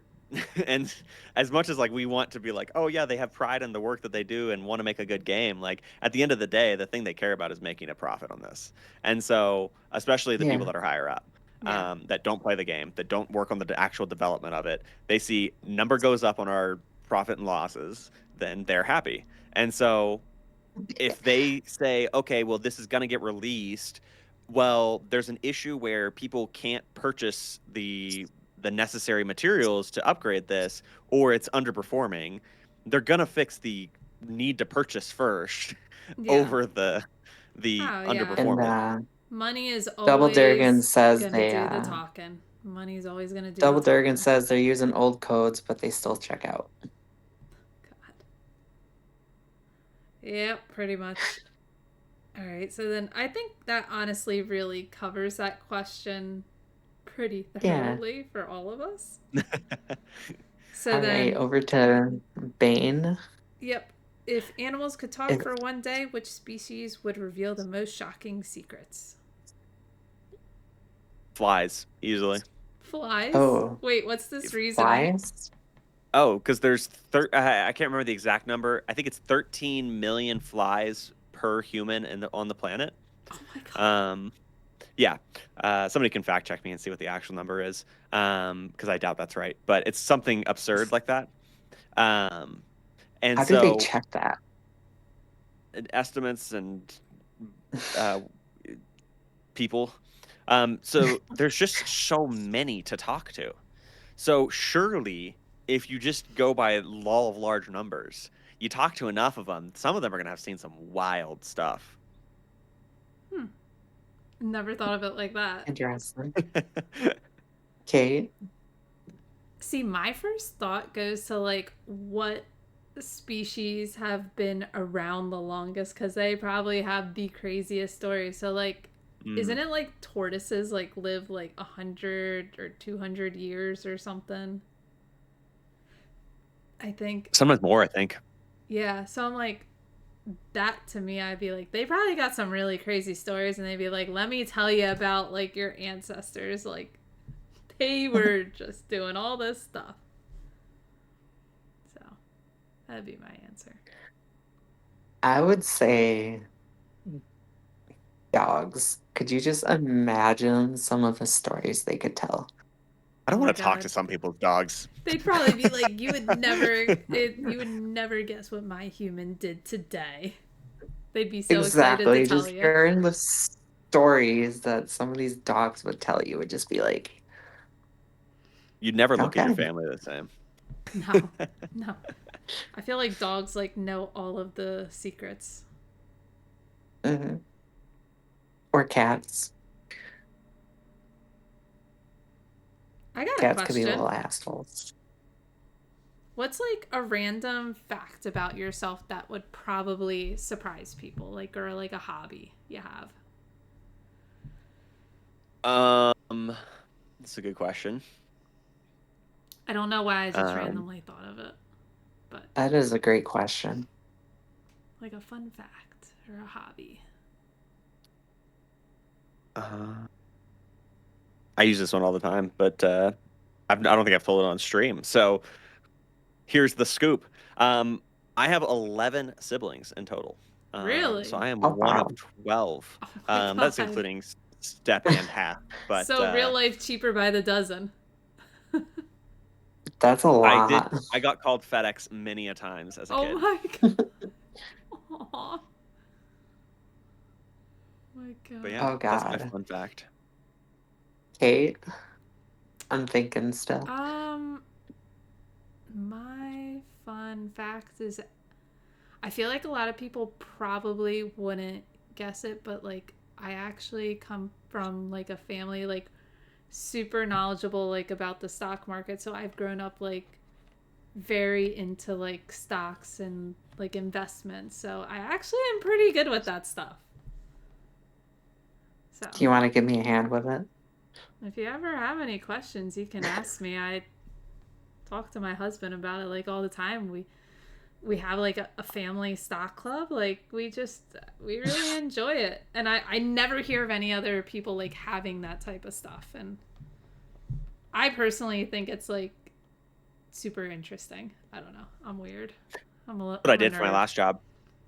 and as much as like we want to be like, oh yeah, they have pride in the work that they do and want to make a good game, like at the end of the day, the thing they care about is making a profit on this. And so, especially the people Yeah. that are higher up, Yeah. that don't play the game, that don't work on the actual development of it, they see number goes up on our profit and losses, then they're happy. And so if they say, okay, well, this is going to get released, well, there's an issue where people can't purchase the necessary materials to upgrade this, or it's underperforming, they're going to fix the need to purchase first Yeah. over the Oh, yeah. And underperformance. Money is Double Durgan always says gonna they do the talking. Money's always gonna do the Double Durgan talking. says they're using old codes, but they still check out. God. Yep, pretty much. All right, so then I think that honestly really covers that question pretty Yeah. thoroughly for all of us. So All right, then, over to Bane. yep, if animals could talk If, for one day, which species would reveal the most shocking secrets? Flies easily. Flies? oh, Wait, what's this reasoning? flies? Oh, because I can't remember the exact number. I think it's 13 million flies per human on the planet. Oh my god. Um, Yeah. Somebody can fact check me and see what the actual number is, because I doubt that's right. But it's something absurd like that. Um, and How do they so check that? estimates and uh, people. So there's just so many to talk to. So surely, if you just go by law of large numbers, you talk to enough of them, some of them are going to have seen some wild stuff. Hmm. Never thought of it like that. Interesting. Kate? See, my first thought goes to like what species have been around the longest because they probably have the craziest stories. So like, isn't Mm. it like tortoises like live like 100 or 200 years or something? I think. Sometimes more, I think. Yeah. So I'm like, that to me, I'd be like, they probably got some really crazy stories, and they'd be like, let me tell you about like your ancestors. Like, they were just doing all this stuff. So That'd be my answer. I would say dogs. Could you just imagine some of the stories they could tell? I Oh don't my want to talk god. to some people's dogs. They'd probably be like, you would never guess what my human did today. They'd be so excited to Exactly. tell Just you. hearing the stories that some of these dogs would tell you would just be like, You'd never look at your okay. family the same. No, no. I feel like dogs like know all of the secrets. Hmm. Or cats. I got a Cats could be question. little assholes. What's like a random fact about yourself that would probably surprise people, like or like a hobby you have? That's a good question. I don't know why I just Um, randomly thought of it, but That is a great question. like a fun fact or a hobby. uh, I use this one all the time, but I don't think I've told it on stream. So here's the scoop. Um, I have 11 siblings in total. So Really? I am Oh, one of wow. 12. Oh my That's god. including step and half. But So real life cheaper by the dozen. That's a lot. I got called FedEx many a times as a Oh kid. my god. Aw. My But yeah, god. Oh, that's my God. fun fact. Kate, I'm thinking still. Um, my fun fact is I feel like a lot of people probably wouldn't guess it, but like I actually come from like a family like super knowledgeable like about the stock market. So I've grown up like very into like stocks and like investments. So I actually am pretty good with that stuff. So Do you want to give me a hand with it? if you ever have any questions, you can ask me. I talk to my husband about it like all the time. We have like a family stock club. Like we really enjoy it. And I never hear of any other people like having that type of stuff. And I personally think it's like super interesting. I don't know. I'm weird. What I I'm a did for my nerd. last job,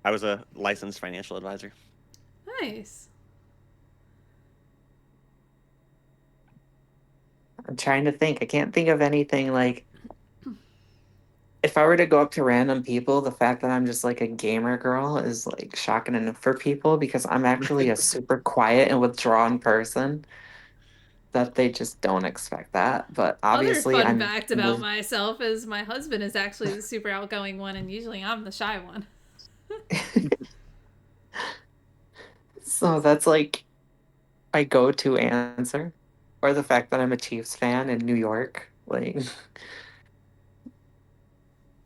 I was a licensed financial advisor. Nice. I'm trying to think. I can't think of anything like if I were to go up to random people, the fact that I'm just like a gamer girl is like shocking enough for people because I'm actually a super quiet and withdrawn person that they just don't expect that. But Other obviously, fun I'm fact about myself is my husband is actually the super outgoing one, and usually I'm the shy one. so that's like my go-to answer, or the fact that I'm a Chiefs fan in New York. Like,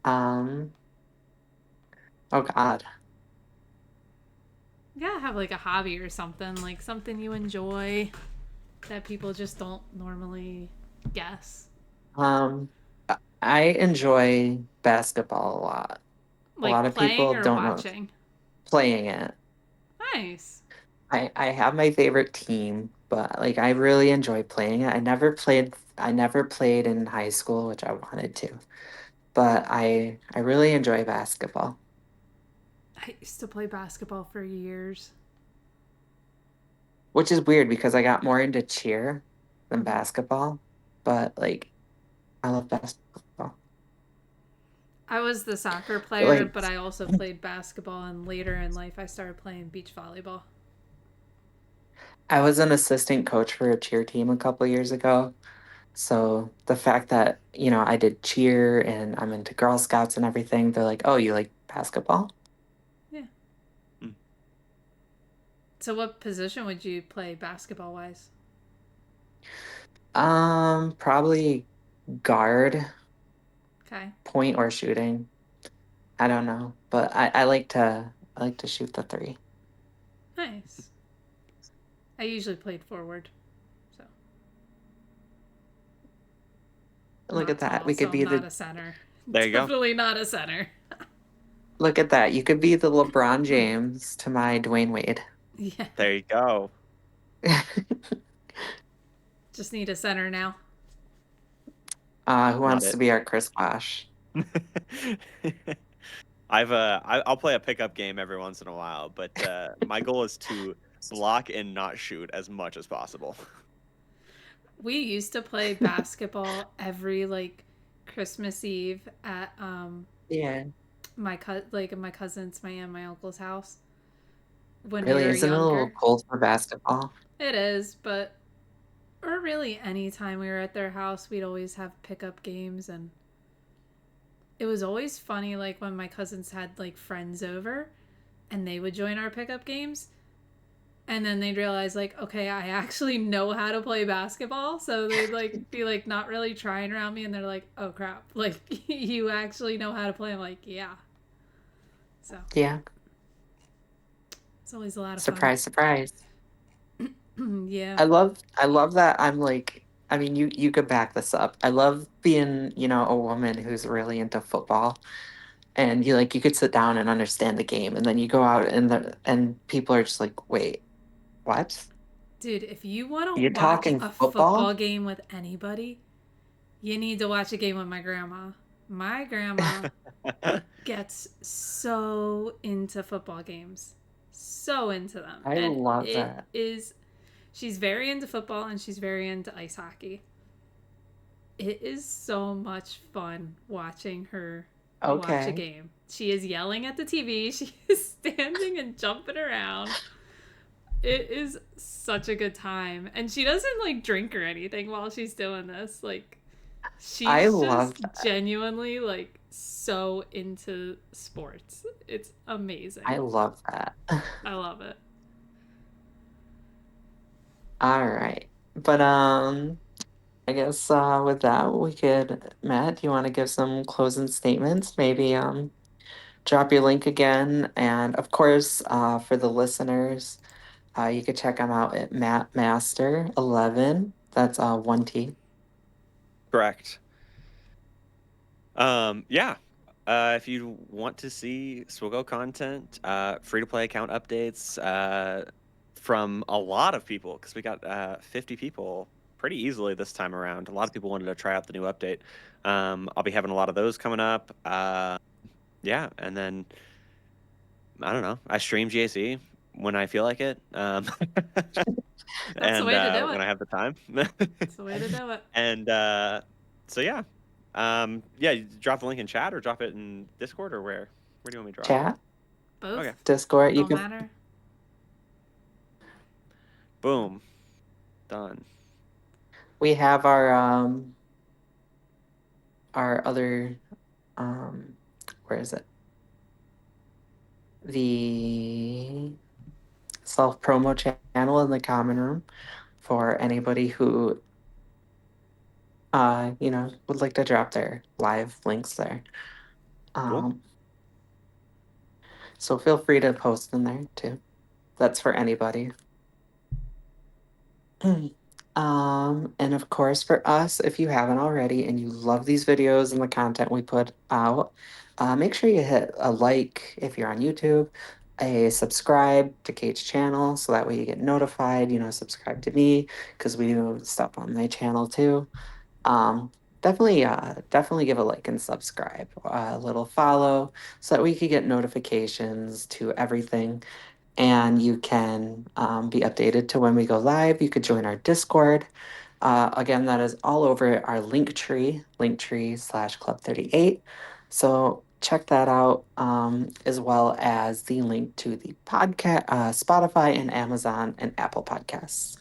um, oh God, You gotta have like a hobby or something, like something you enjoy that people just don't normally guess. um, I enjoy basketball a lot. A lot Like of playing people or don't know watching. playing it. Nice. I have my favorite team, but like I really enjoy playing it. I never played in high school, which I wanted to. But I really enjoy basketball, I used to play basketball for years. which is weird because I got more into cheer than Mm-hmm. basketball, but like I love basketball. I was the soccer player, Like but I also played basketball, and later in life, I started playing beach volleyball. I was an assistant coach for a cheer team a couple years ago. So the fact that, I did cheer and I'm into Girl Scouts and everything, they're like, "Oh, you like basketball?" Yeah. Mm. So, what position would you play basketball wise? Probably guard, Okay. point or shooting. I don't know, but I like to shoot the three. Nice. I usually played forward, so I'm Look not at that. tall, We so could I'm be not the a center. There you go. Definitely not a center. Look at that. You could be the LeBron James to my Dwayne Wade. Yeah. There you go. Just need a center now. Who Got wants it. to be our Chris Bosh? I'll play a pickup game every once in a while, but my goal is to block and not shoot as much as possible. We used to play basketball every like Christmas Eve at Yeah, my cousin's, my aunt, and my uncle's house when we really, were isn't it a little younger. cold for basketball? It is, but or really any time we were at their house, we'd always have pickup games, and it was always funny like when my cousins had like friends over and they would join our pickup games and then they'd realize like okay, I actually know how to play basketball, so they'd like be like not really trying around me and they're like oh crap, like you actually know how to play. I'm like yeah, so Yeah, it's always a lot of fun. surprise, surprise. Yeah, I love that I'm like, I mean, you could back this up. I love being, a woman who's really into football, and you could sit down and understand the game, and then you go out and people are just like, wait, what? dude, if you want to You're watch talking a football? football game with anybody, you need to watch a game with my grandma. My grandma gets so into football games. So into them. I And love it that. is, she's very into football and she's very into ice hockey. It is so much fun watching her watch a Okay. game. She is yelling at the TV, she is standing and jumping around. It is such a good time. And she doesn't like drink or anything while she's doing this. Like, I she's love just that. genuinely like so into sports. It's I amazing. love that. I love it. All right. But I guess with that we could, Matt, do you want to give some closing statements? Maybe drop your link again, and of course, for the listeners, you could check them out at Matt Master 11. That's 1T. Correct. Yeah. If you want to see Swiggle content, free to play account updates from a lot of people, because we got 50 people pretty easily this time around. A lot of people wanted to try out the new update. I'll be having a lot of those coming up. Yeah, and then I don't know. I stream GAC when I feel like it, That's the and way to do when it. I have the time. That's the way to do it. And so yeah, yeah. You drop the link in chat or drop it in Discord or where? Where do you want me to drop it? Chat, Okay. Both Discord. You don't can matter. Boom. Done. we have our other um where is it? The self promo channel in the common room for anybody who would like to drop their live links there. Cool. Um, so feel free to post in there too. That's for anybody. And of course, for us, if you haven't already and you love these videos and the content we put out, make sure you hit a like if you're on YouTube, a subscribe to Kate's channel so that way you get notified. Subscribe to me because we do stuff on my channel too. Definitely give a like and subscribe, a little follow so that we could get notifications to everything and you can be updated to when we go live. You could join our Discord. Again, that is all over our Linktree/Club38. So check that out, as well as the link to the podcast, Spotify and Amazon and Apple Podcasts.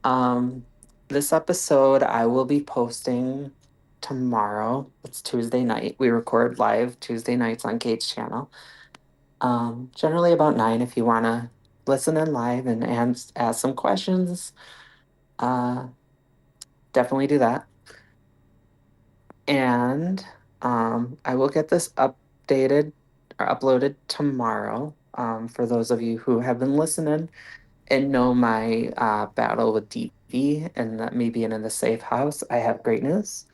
Um, this episode I will be posting tomorrow. It's Tuesday night. We record live Tuesday nights on Kate's channel. Generally about 9 if you want to listen in live and ask some questions. Uh, definitely do that. And I will get this updated or uploaded tomorrow. For those of you who have been listening and know my battle with DV and that me being in the safe house, I have great news.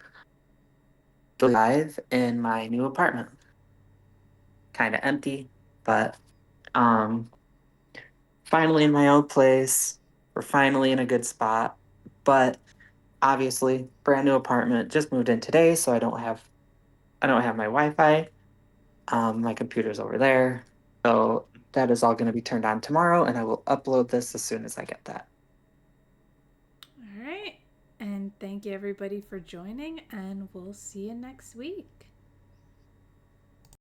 Live in my new apartment. Kind of empty, but um, finally in my own place. We're finally in a good spot. But obviously, brand new apartment, just moved in today, so I don't have my Wi-Fi. My computer's over there. So that is all going to be turned on tomorrow, and I will upload this as soon as I get that. All right. And thank you everybody for joining, and we'll see you next week.